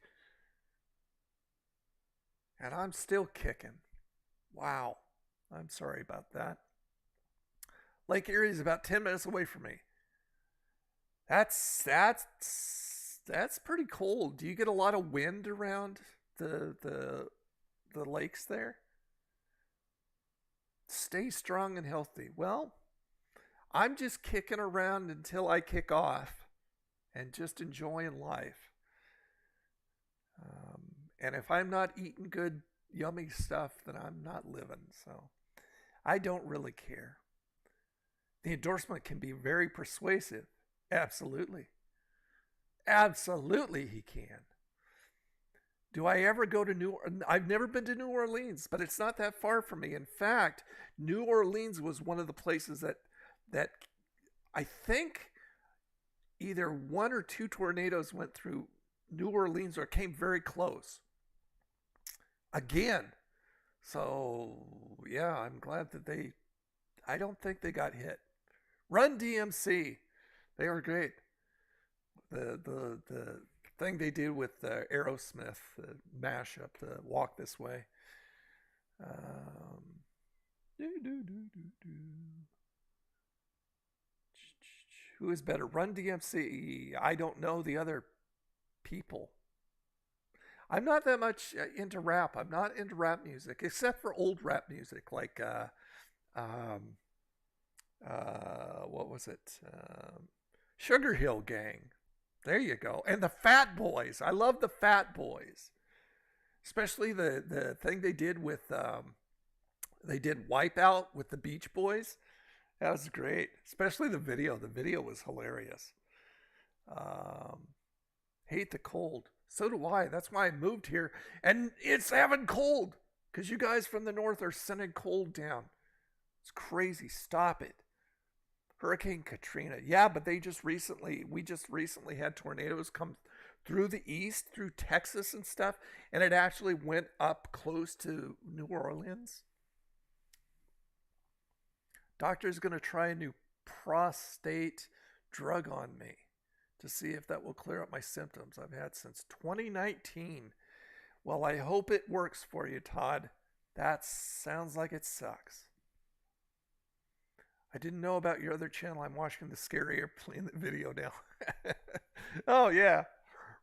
And I'm still kicking. Wow. I'm sorry about that. Lake Erie is about 10 minutes away from me. That's pretty cold. Do you get a lot of wind around the lakes there? Stay strong and healthy. Well, I'm just kicking around until I kick off and just enjoying life. And if I'm not eating good, yummy stuff, then I'm not living. So I don't really care. The endorsement can be very persuasive. Absolutely. Absolutely he can. Do I ever go to New Orleans? I've never been to New Orleans, but it's not that far from me. In fact, New Orleans was one of the places that I think either one or two tornadoes went through New Orleans or came very close. Again. So, yeah, I'm glad that I don't think they got hit. Run DMC. They were great. The thing they did with Aerosmith, the mashup, the Walk This Way. Who is better? Run DMC. I don't know the other people. I'm not that much into rap. I'm not into rap music, except for old rap music, like what was it? Sugar Hill Gang. There you go. And the Fat Boys. I love the Fat Boys. especially the thing they did with they did Wipeout with the Beach Boys. That was great, especially the video. The video was hilarious. Hate the cold. So do I. That's why I moved here, and it's having cold because you guys from the north are sending cold down. It's crazy. Stop it. Hurricane Katrina. Yeah, but we just recently had tornadoes come through the east, through Texas and stuff, and it actually went up close to New Orleans. Doctor's going to try a new prostate drug on me to see if that will clear up my symptoms I've had since 2019. Well, I hope it works for you, Todd. That sounds like it sucks. I didn't know about your other channel. I'm watching the scary airplane video now. Oh, yeah.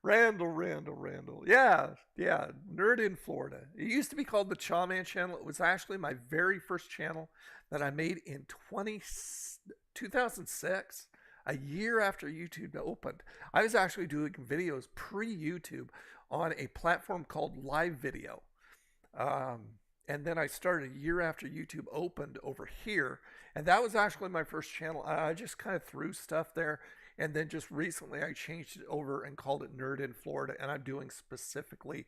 Randall. Yeah. Nerd in Florida. It used to be called the Chaw Man channel. It was actually my very first channel that I made in 2006, a year after YouTube opened. I was actually doing videos pre-YouTube on a platform called Live Video. And then I started a year after YouTube opened over here. And that was actually my first channel. I just kind of threw stuff there. And then just recently I changed it over and called it Nerd in Florida. And I'm doing specifically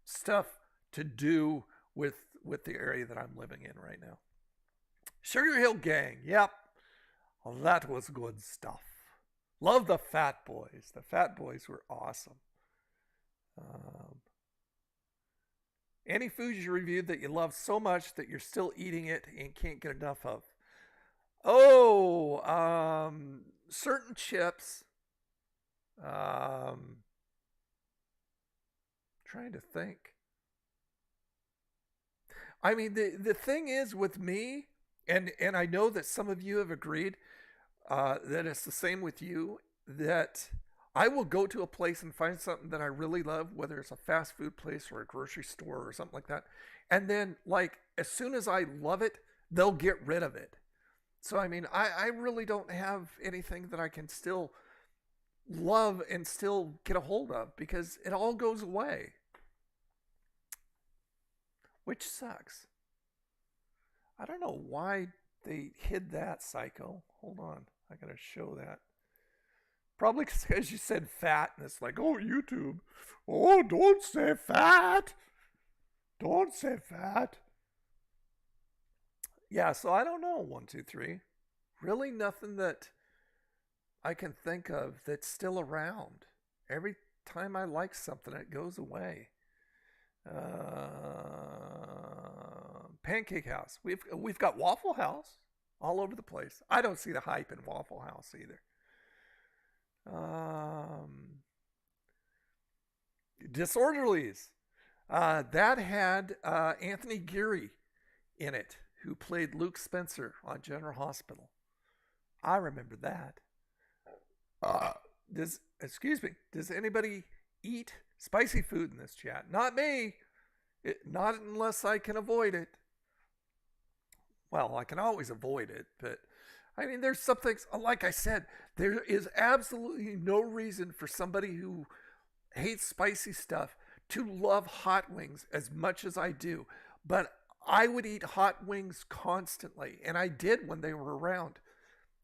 stuff to do with the area that I'm living in right now. Sugar Hill Gang. Yep. Well, that was good stuff. Love the Fat Boys. The Fat Boys were awesome. Any foods you reviewed that you love so much that you're still eating it and can't get enough of? Oh, certain chips. Trying to think. I mean, the thing is with me, and I know that some of you have agreed that it's the same with you, that I will go to a place and find something that I really love, whether it's a fast food place or a grocery store or something like that. And then, like, as soon as I love it, they'll get rid of it. So, I mean, I really don't have anything that I can still love and still get a hold of because it all goes away. Which sucks. I don't know why they hid that, Psycho. Hold on. I got to show that. Probably because you said fat, and it's like, oh, YouTube. Oh, don't say fat. Don't say fat. Yeah, so I don't know, 1, 2, 3. Really nothing that I can think of that's still around. Every time I like something, it goes away. Pancake House. We've got Waffle House all over the place. I don't see the hype in Waffle House either. Disorderlies. That had Anthony Geary in it, who played Luke Spencer on General Hospital. I remember that. Does anybody eat spicy food in this chat? Not me. Not unless I can avoid it. Well, I can always avoid it, but I mean, there's some things, like I said, there is absolutely no reason for somebody who hates spicy stuff to love hot wings as much as I do. But I would eat hot wings constantly, and I did when they were around.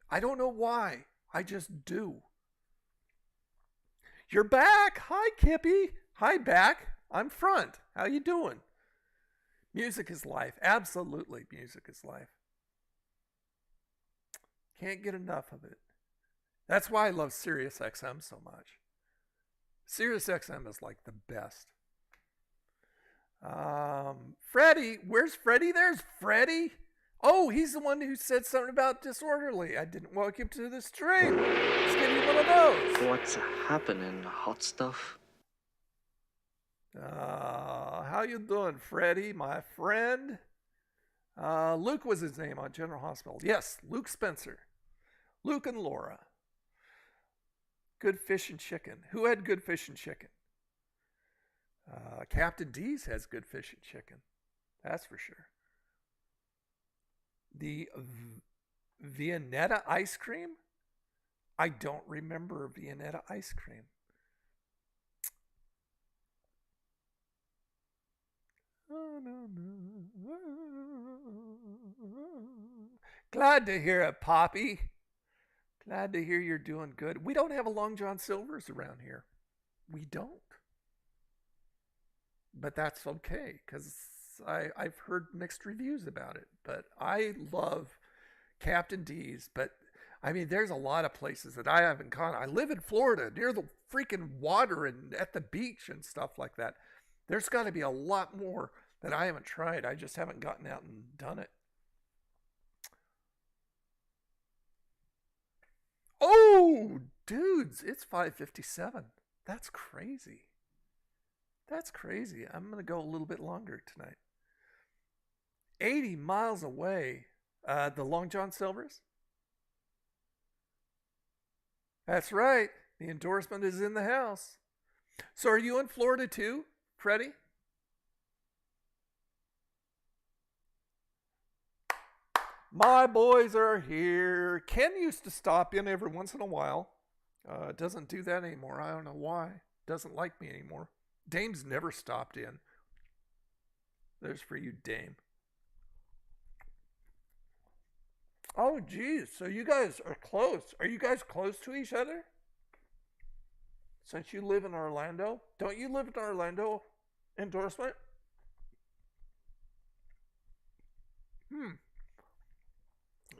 I don't know why. I just do. You're back. Hi, Kippy. Hi, back. I'm front. How you doing? Music is life. Absolutely, music is life. Can't get enough of it. That's why I love SiriusXM so much. SiriusXM is like the best. Freddie, where's Freddie? There's Freddie. Oh, he's the one who said something about disorderly. I didn't welcome to the stream. Let's give you one of those. What's happening, hot stuff? How you doing, Freddie, my friend? Luke was his name on General Hospital. Yes, Luke Spencer. Luke and Laura. Good fish and chicken. Who had good fish and chicken? Captain D's has good fish and chicken. That's for sure. The Viennetta ice cream? I don't remember Viennetta ice cream. Oh, no, no. Glad to hear it, Poppy. Glad to hear you're doing good. We don't have a Long John Silver's around here. We don't. But that's okay, because I've heard mixed reviews about it. But I love Captain D's. But, I mean, there's a lot of places that I haven't gone. I live in Florida, near the freaking water and at the beach and stuff like that. There's got to be a lot more that I haven't tried. I just haven't gotten out and done it. Oh, dudes, it's 5:57. That's crazy. That's crazy. I'm going to go a little bit longer tonight. 80 miles away. The Long John Silver's? That's right. The endorsement is in the house. So are you in Florida too, Freddie? My boys are here. Ken used to stop in every once in a while. Doesn't do that anymore. I don't know why. Doesn't like me anymore. Dame's never stopped in. There's for you, Dame. Oh, geez. So you guys are close. Are you guys close to each other? Since you live in Orlando? Don't you live in Orlando, endorsement?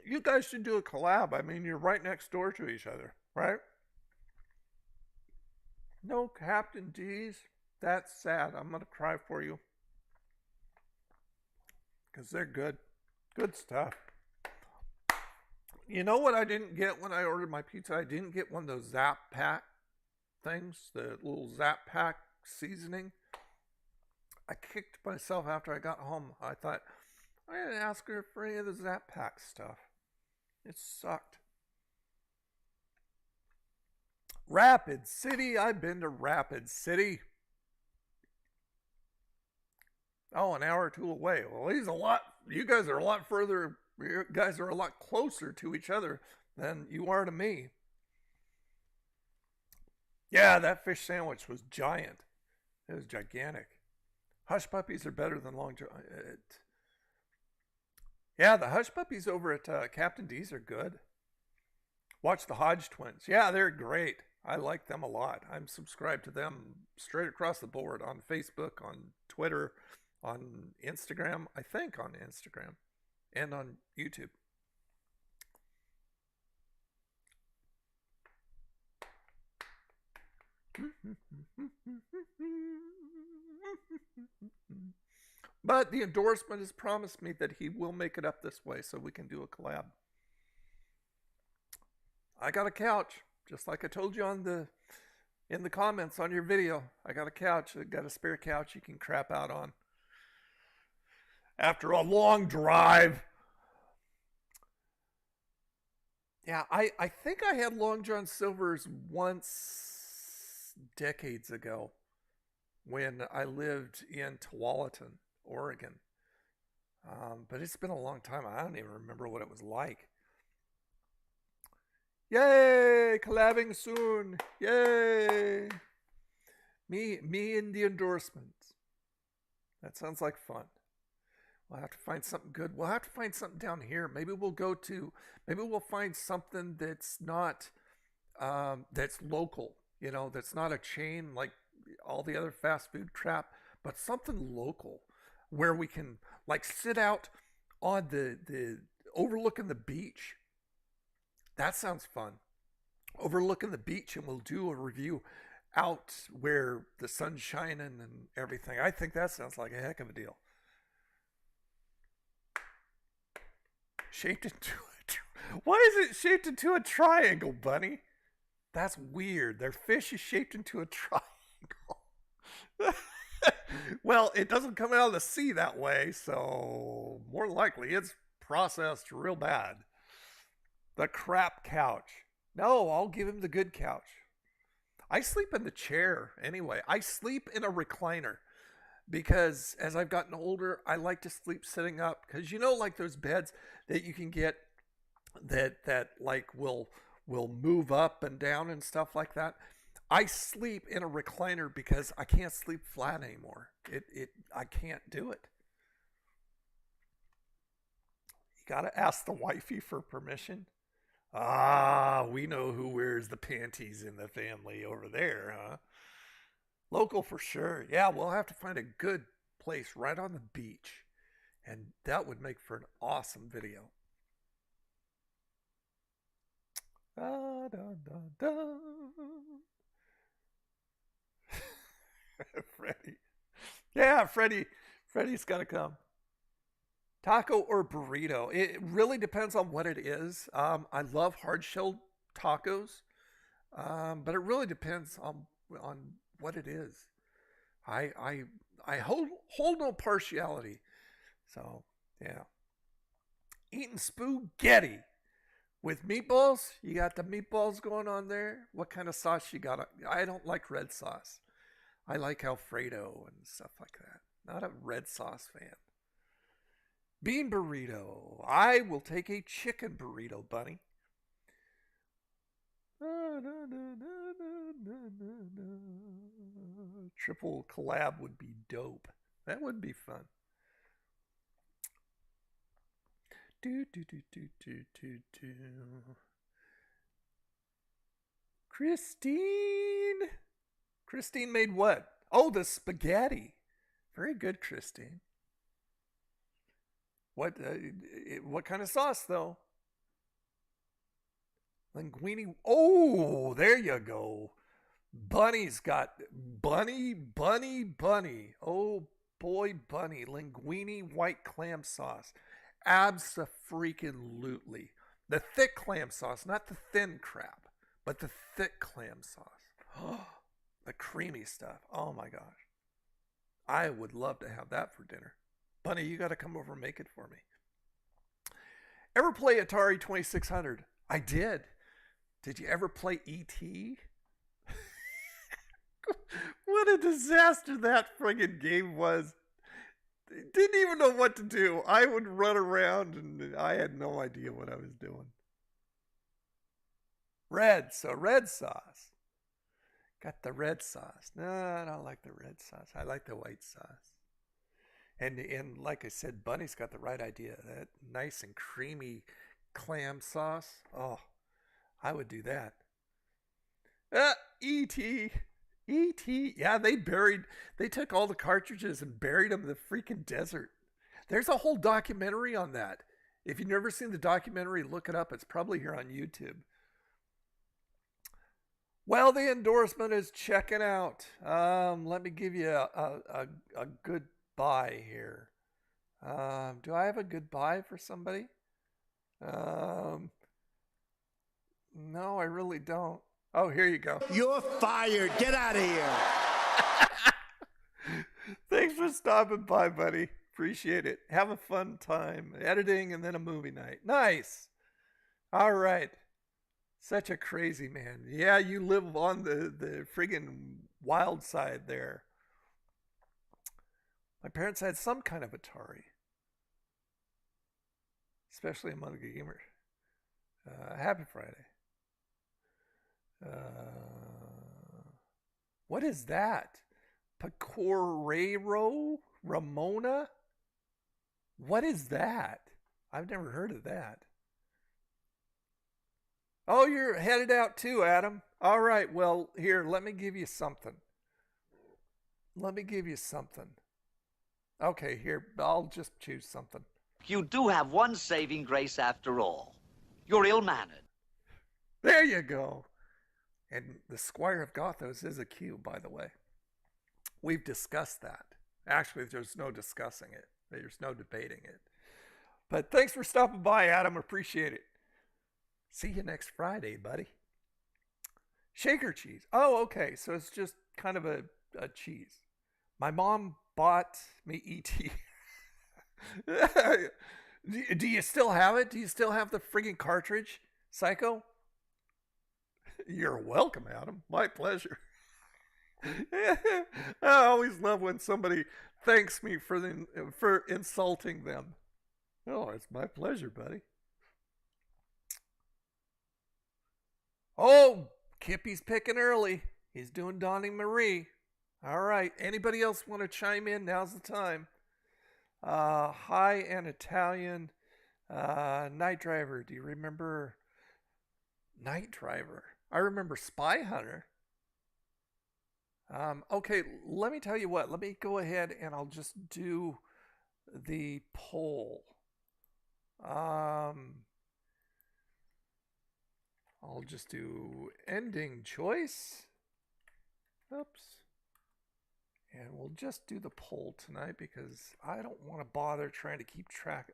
You guys should do a collab. I mean, you're right next door to each other, right? No Captain D's. That's sad. I'm going to cry for you. Because they're good. Good stuff. You know what I didn't get when I ordered my pizza? I didn't get one of those Zap Pack things. The little Zap Pack seasoning. I kicked myself after I got home. I thought, I didn't ask her for any of the Zap Pack stuff. It sucked. Rapid City. I've been to Rapid City. Oh, an hour or two away. Well, you guys are a lot further, you guys are a lot closer to each other than you are to me. Yeah, that fish sandwich was giant. It was gigantic. Hush Puppies are better than Long John. Yeah, the Hush Puppies over at Captain D's are good. Watch the Hodge Twins. Yeah, they're great. I like them a lot. I'm subscribed to them straight across the board on Facebook, on Twitter, on Instagram. I think on Instagram and on YouTube. But the endorsement has promised me that he will make it up this way so we can do a collab. I got a couch, just like I told you in the comments on your video. I got a couch. I got a spare couch you can crap out on. After a long drive. Yeah, I think I had Long John Silver's once decades ago when I lived in Tualatin, Oregon. But it's been a long time. I don't even remember what it was like. Yay! Collabing soon. Yay! Me and the endorsements. That sounds like fun. We'll have to find something good. We'll have to find something down here. Maybe we'll find something that's not, that's local, you know, that's not a chain like all the other fast food crap, but something local where we can like sit out on the overlooking the beach. That sounds fun. Overlooking the beach, and we'll do a review out where the sun's shining and everything. I think that sounds like a heck of a deal. Shaped into why is it shaped into a triangle, Bunny? That's weird. Their fish is shaped into a triangle. Well, it doesn't come out of the sea that way, so more likely it's processed real bad. The crap couch. No, I'll give him the good couch. I sleep in the chair anyway. I sleep in a recliner. Because as I've gotten older, I like to sleep sitting up. Because you know, like those beds that you can get that like will move up and down and stuff like that. I sleep in a recliner because I can't sleep flat anymore. I can't do it. You gotta ask the wifey for permission. Ah, we know who wears the panties in the family over there, huh? Local for sure. Yeah, we'll have to find a good place right on the beach. And that would make for an awesome video. Da, da, da, da. Freddie. Yeah, Freddie's got to come. Taco or burrito? It really depends on what it is. I love hard-shelled tacos, but it really depends on what it is. I hold no partiality. So yeah, eating spaghetti with meatballs. You got the meatballs going on there. What kind of sauce you got? I don't like red sauce. I like Alfredo and stuff like that. Not a red sauce fan. Bean burrito. I will take a chicken burrito, bunny. Triple collab would be dope. That would be fun. Christine made what? Oh, the spaghetti. Very good, Christine. What kind of sauce, though? Linguine. Oh, there you go. Bunny's got bunny. Oh boy, bunny. Linguine white clam sauce. Abso-freaking-lutely. The thick clam sauce, not the thin crap, but the thick clam sauce. Oh, the creamy stuff. Oh my gosh. I would love to have that for dinner. Bunny, you got to come over and make it for me. Ever play Atari 2600? I did. Did you ever play E.T.? What a disaster that friggin' game was. Didn't even know what to do. I would run around and I had no idea what I was doing. Red sauce. Got the red sauce. No, I don't like the red sauce. I like the white sauce. And like I said, Bunny's got the right idea. That nice and creamy clam sauce. Oh, I would do that. E.T. Yeah, they took all the cartridges and buried them in the freaking desert. There's a whole documentary on that. If you've never seen the documentary, look it up. It's probably here on YouTube. Well, the endorsement is checking out. Let me give you a goodbye here. Do I have a goodbye for somebody? No, I really don't. Oh, here you go. You're fired. Get out of here. Thanks for stopping by, buddy. Appreciate it. Have a fun time editing and then a movie night. Nice. All right. Such a crazy man. Yeah, you live on the friggin' wild side there. My parents had some kind of Atari, especially among the gamers. Happy Friday. What is that? Pecoraro Ramona? What is that? I've never heard of that. Oh, you're headed out too, Adam. All right, well, here, let me give you something. Okay, here, I'll just choose something. You do have one saving grace after all. You're ill-mannered. There you go. And the Squire of Gothos is a Q, by the way. We've discussed that. Actually, there's no discussing it. There's no debating it. But thanks for stopping by, Adam. Appreciate it. See you next Friday, buddy. Shaker cheese. Oh, okay. So it's just kind of a cheese. My mom bought me E.T. Do you still have it? Do you still have the friggin' cartridge, Psycho? You're welcome, Adam. My pleasure. I always love when somebody thanks me for insulting them. Oh, it's my pleasure, buddy. Oh, Kippy's picking early. He's doing Donnie Marie. All right. Anybody else want to chime in? Now's the time. Hi and Italian. Night Driver. Do you remember Night Driver? I remember Spy Hunter. Okay, let me tell you what. Let me go ahead and I'll just do the poll. I'll just do ending choice. Oops. And we'll just do the poll tonight because I don't want to bother trying to keep track.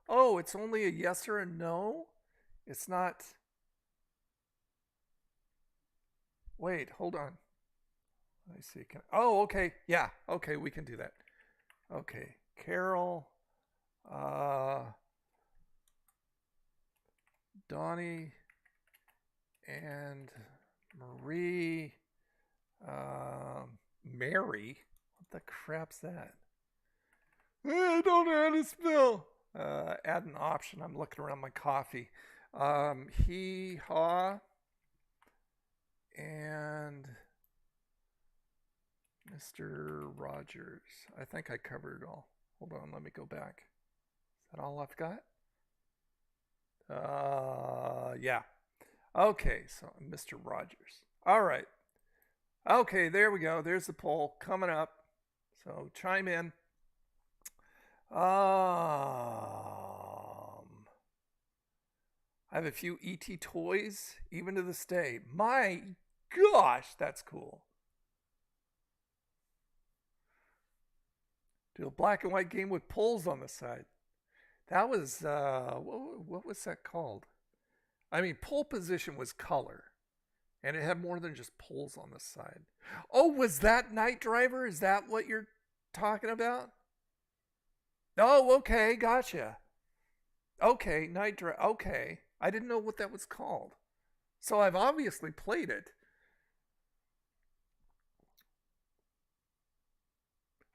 Oh, it's only a yes or a no? It's not. Wait, hold on. Let me see. Oh, okay. Yeah. Okay, we can do that. Okay. Carol. Donnie. And Marie. Mary. What the crap's that? I don't know how to spell. Add an option. I'm looking around my coffee. He, ha, and Mr. Rogers. I think I covered it all. Hold on, let me go back. Is that all I've got? Yeah. Okay, so Mr. Rogers. All right. Okay, there we go. There's the poll coming up. So chime in. I have a few ET toys, even to this day. My gosh, that's cool. Do a black and white game with poles on the side. That was, what was that called? I mean, pole position was color. And it had more than just poles on the side. Oh, was that Night Driver? Is that what you're talking about? Oh, okay, gotcha. Okay, Night Driver. Okay, I didn't know what that was called. So I've obviously played it.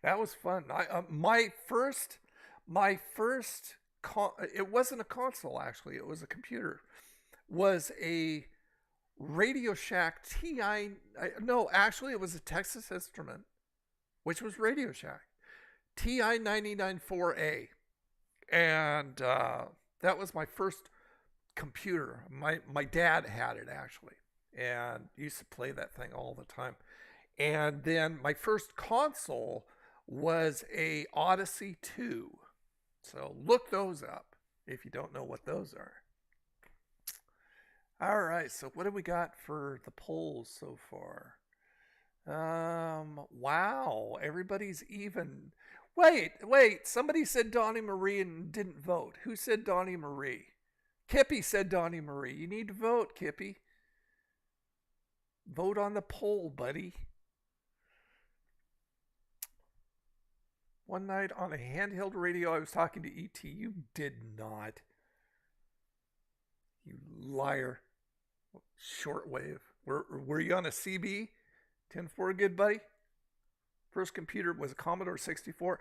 That was fun. My first, it wasn't a console actually. It was a computer. Was a Radio Shack TI. No, actually, it was a Texas Instrument, which was Radio Shack TI 994A, and that was my first computer. My dad had it actually, and used to play that thing all the time. And then my first console was a Odyssey 2. So look those up if you don't know what those are. All right, so what do we got for the polls so far? Wow, everybody's even. Wait, somebody said Donnie Marie and didn't vote. Who said Donnie Marie? Kippy said Donnie Marie. You need to vote, Kippy. Vote on the poll, buddy. One night on a handheld radio, I was talking to ET. You did not. You liar. Shortwave. Were you on a CB? 10-4 good, buddy? First computer was a Commodore 64.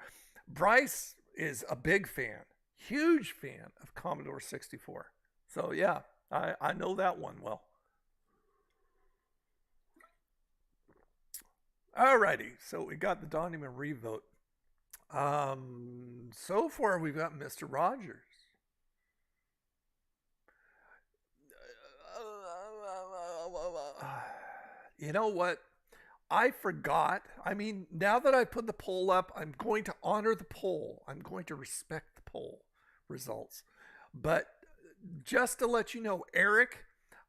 Bryce is a big fan. Huge fan of Commodore 64. So, yeah, I know that one well. Alrighty, so we got the Donnie Marie vote. So far we've got Mr. Rogers. You know what? I forgot. I mean, now that I put the poll up, I'm going to honor the poll. I'm going to respect the poll results. But just to let you know, Eric,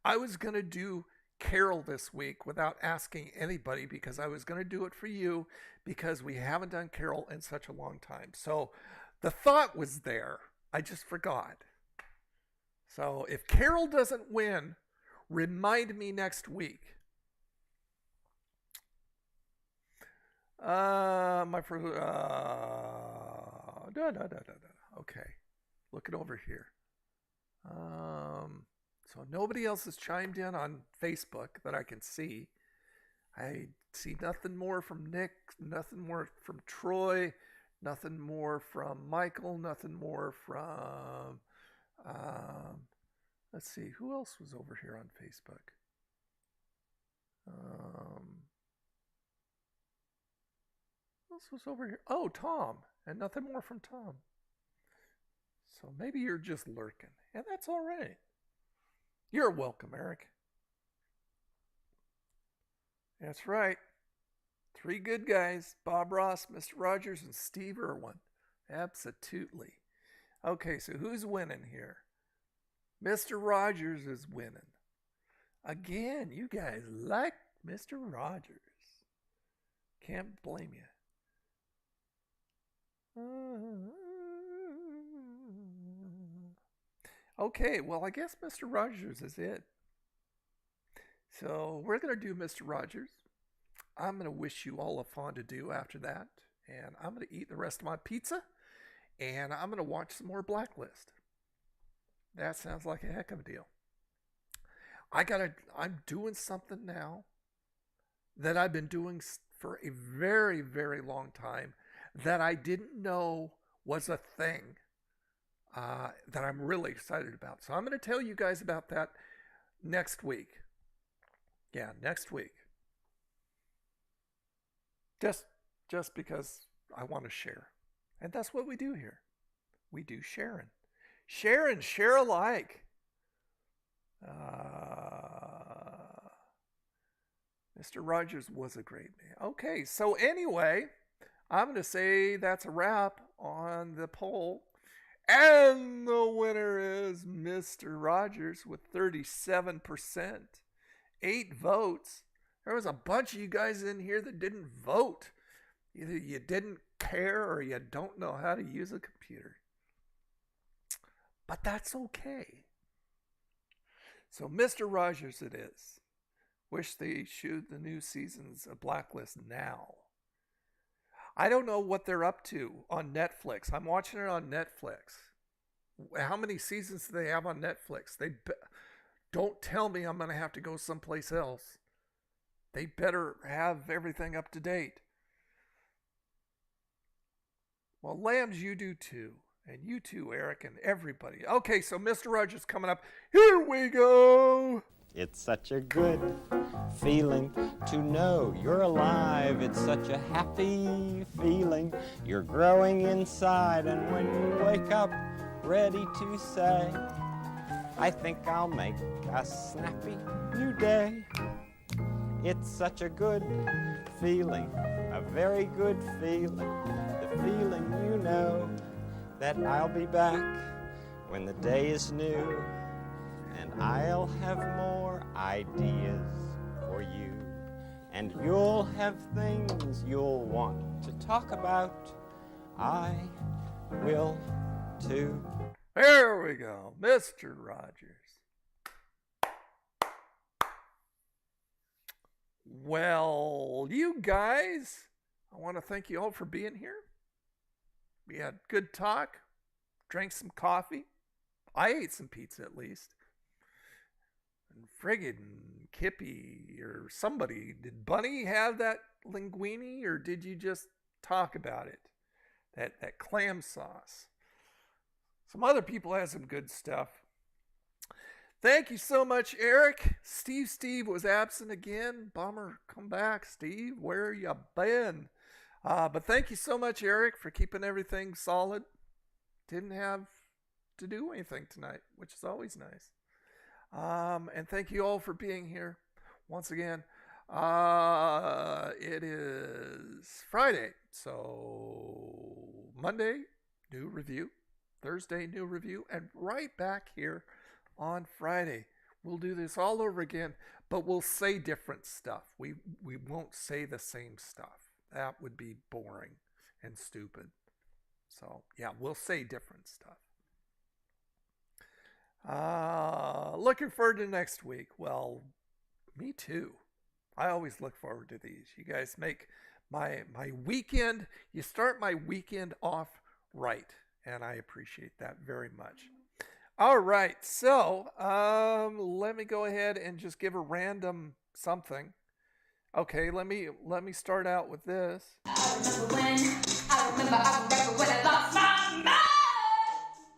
I was going to do Carol this week without asking anybody because I was going to do it for you because we haven't done Carol in such a long time. So the thought was there. I just forgot. So if Carol doesn't win, remind me next week. My first. Okay, looking over here. So nobody else has chimed in on Facebook that I can see. I see nothing more from Nick, nothing more from Troy, nothing more from Michael, nothing more from. Let's see, who else was over here on Facebook? This was over here. Oh, Tom. And nothing more from Tom. So maybe you're just lurking. And that's all right. You're welcome, Eric. That's right. 3 good guys. Bob Ross, Mr. Rogers, and Steve Irwin. Absolutely. Okay, so who's winning here? Mr. Rogers is winning. Again, you guys like Mr. Rogers. Can't blame you. Okay, well, I guess Mr. Rogers is it. So we're going to do Mr. Rogers. I'm going to wish you all a fondue after that. And I'm going to eat the rest of my pizza. And I'm going to watch some more Blacklist. That sounds like a heck of a deal. I'm doing something now that I've been doing for a very, very long time that I didn't know was a thing that I'm really excited about. So I'm going to tell you guys about that next week. Yeah, next week. Just because I want to share. And that's what we do here. We do sharing. Share and share alike. Mr. Rogers was a great man. Okay, so anyway, I'm going to say that's a wrap on the poll. And the winner is Mr. Rogers with 37%. 8 votes. There was a bunch of you guys in here that didn't vote. Either you didn't care or you don't know how to use a computer. But that's okay. So Mr. Rogers it is. Wish they shoot the new seasons of Blacklist now. I don't know what they're up to on Netflix. I'm watching it on Netflix. How many seasons do they have on Netflix? Don't tell me I'm going to have to go someplace else. They better have everything up to date. Well, Lambs, you do too. And you too, Eric, and everybody. Okay, so Mr. Rogers coming up. Here we go. It's such a good feeling to know you're alive. It's such a happy feeling. You're growing inside, and when you wake up, ready to say, I think I'll make a snappy new day. It's such a good feeling, a very good feeling. The feeling you know that I'll be back when the day is new. And I'll have more ideas for you. And you'll have things you'll want to talk about. I will too. There we go, Mr. Rogers. Well, you guys, I want to thank you all for being here. We had good talk, drank some coffee. I ate some pizza at least. And friggin' Kippy or somebody, did Bunny have that linguine or did you just talk about it? That clam sauce. Some other people had some good stuff. Thank you so much, Eric. Steve was absent again. Bummer. Come back, Steve. Where you been? But thank you so much, Eric, for keeping everything solid. Didn't have to do anything tonight, which is always nice. And thank you all for being here once again. It is Friday, so Monday, new review. Thursday, new review. And right back here on Friday. We'll do this all over again, but we'll say different stuff. We won't say the same stuff. That would be boring and stupid. So, yeah, we'll say different stuff. Looking forward to next week. Well, me too. I always look forward to these. You guys make my weekend, you start my weekend off right, and I appreciate that very much. All right, so let me go ahead and just give a random something. Okay, let me start out with this. I remember when I lost my mind.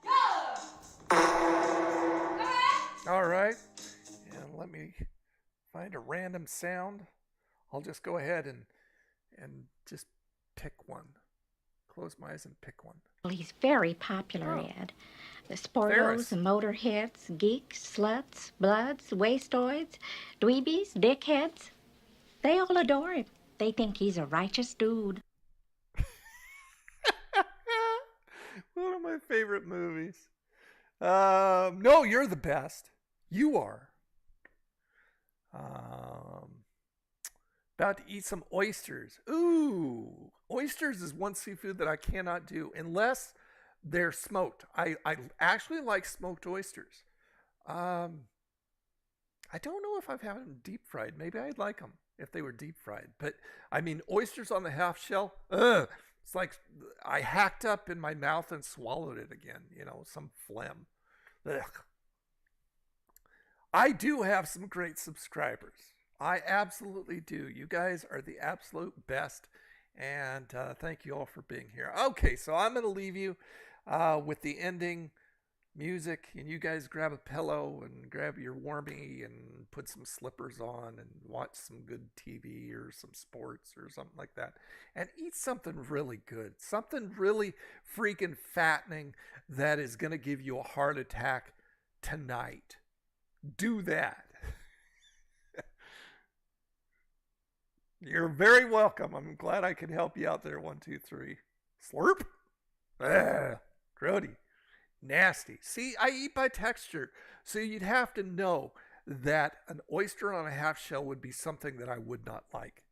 Yeah. All right, and let me find a random them sound, I'll just go ahead and just pick one. Close my eyes and pick one. Well, he's very popular, Ed. The sportos, Ferris. the motorheads, geeks, sluts, bloods, wastoids, dweebies, dickheads. They all adore him. They think he's a righteous dude. One of my favorite movies. No, you're the best. You are. About to eat some oysters. Ooh, oysters is one seafood that I cannot do unless they're smoked. I actually like smoked oysters. I don't know if I've had them deep fried. Maybe I'd like them if they were deep fried. But I mean, oysters on the half shell. Ugh. It's like I hacked up in my mouth and swallowed it again. You know, some phlegm. Ugh. I do have some great subscribers. I absolutely do. You guys are the absolute best. And thank you all for being here. Okay, so I'm going to leave you with the ending music. And you guys grab a pillow and grab your warmie and put some slippers on and watch some good TV or some sports or something like that. And eat something really good. Something really freaking fattening that is going to give you a heart attack tonight. Do that. You're very welcome. I'm glad I could help you out there. 1, 2, 3. Slurp. Crony. Nasty. See, I eat by texture. So you'd have to know that an oyster on a half shell would be something that I would not like.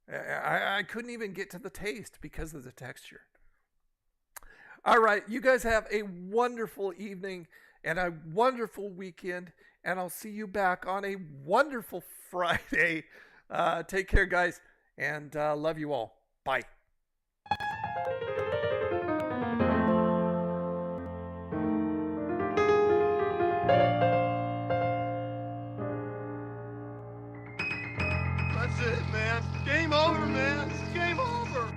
I couldn't even get to the taste because of the texture. All right. You guys have a wonderful evening and a wonderful weekend. And I'll see you back on a wonderful Friday. Take care, guys, and love you all. Bye. That's it, man. Game over, man. It's game over.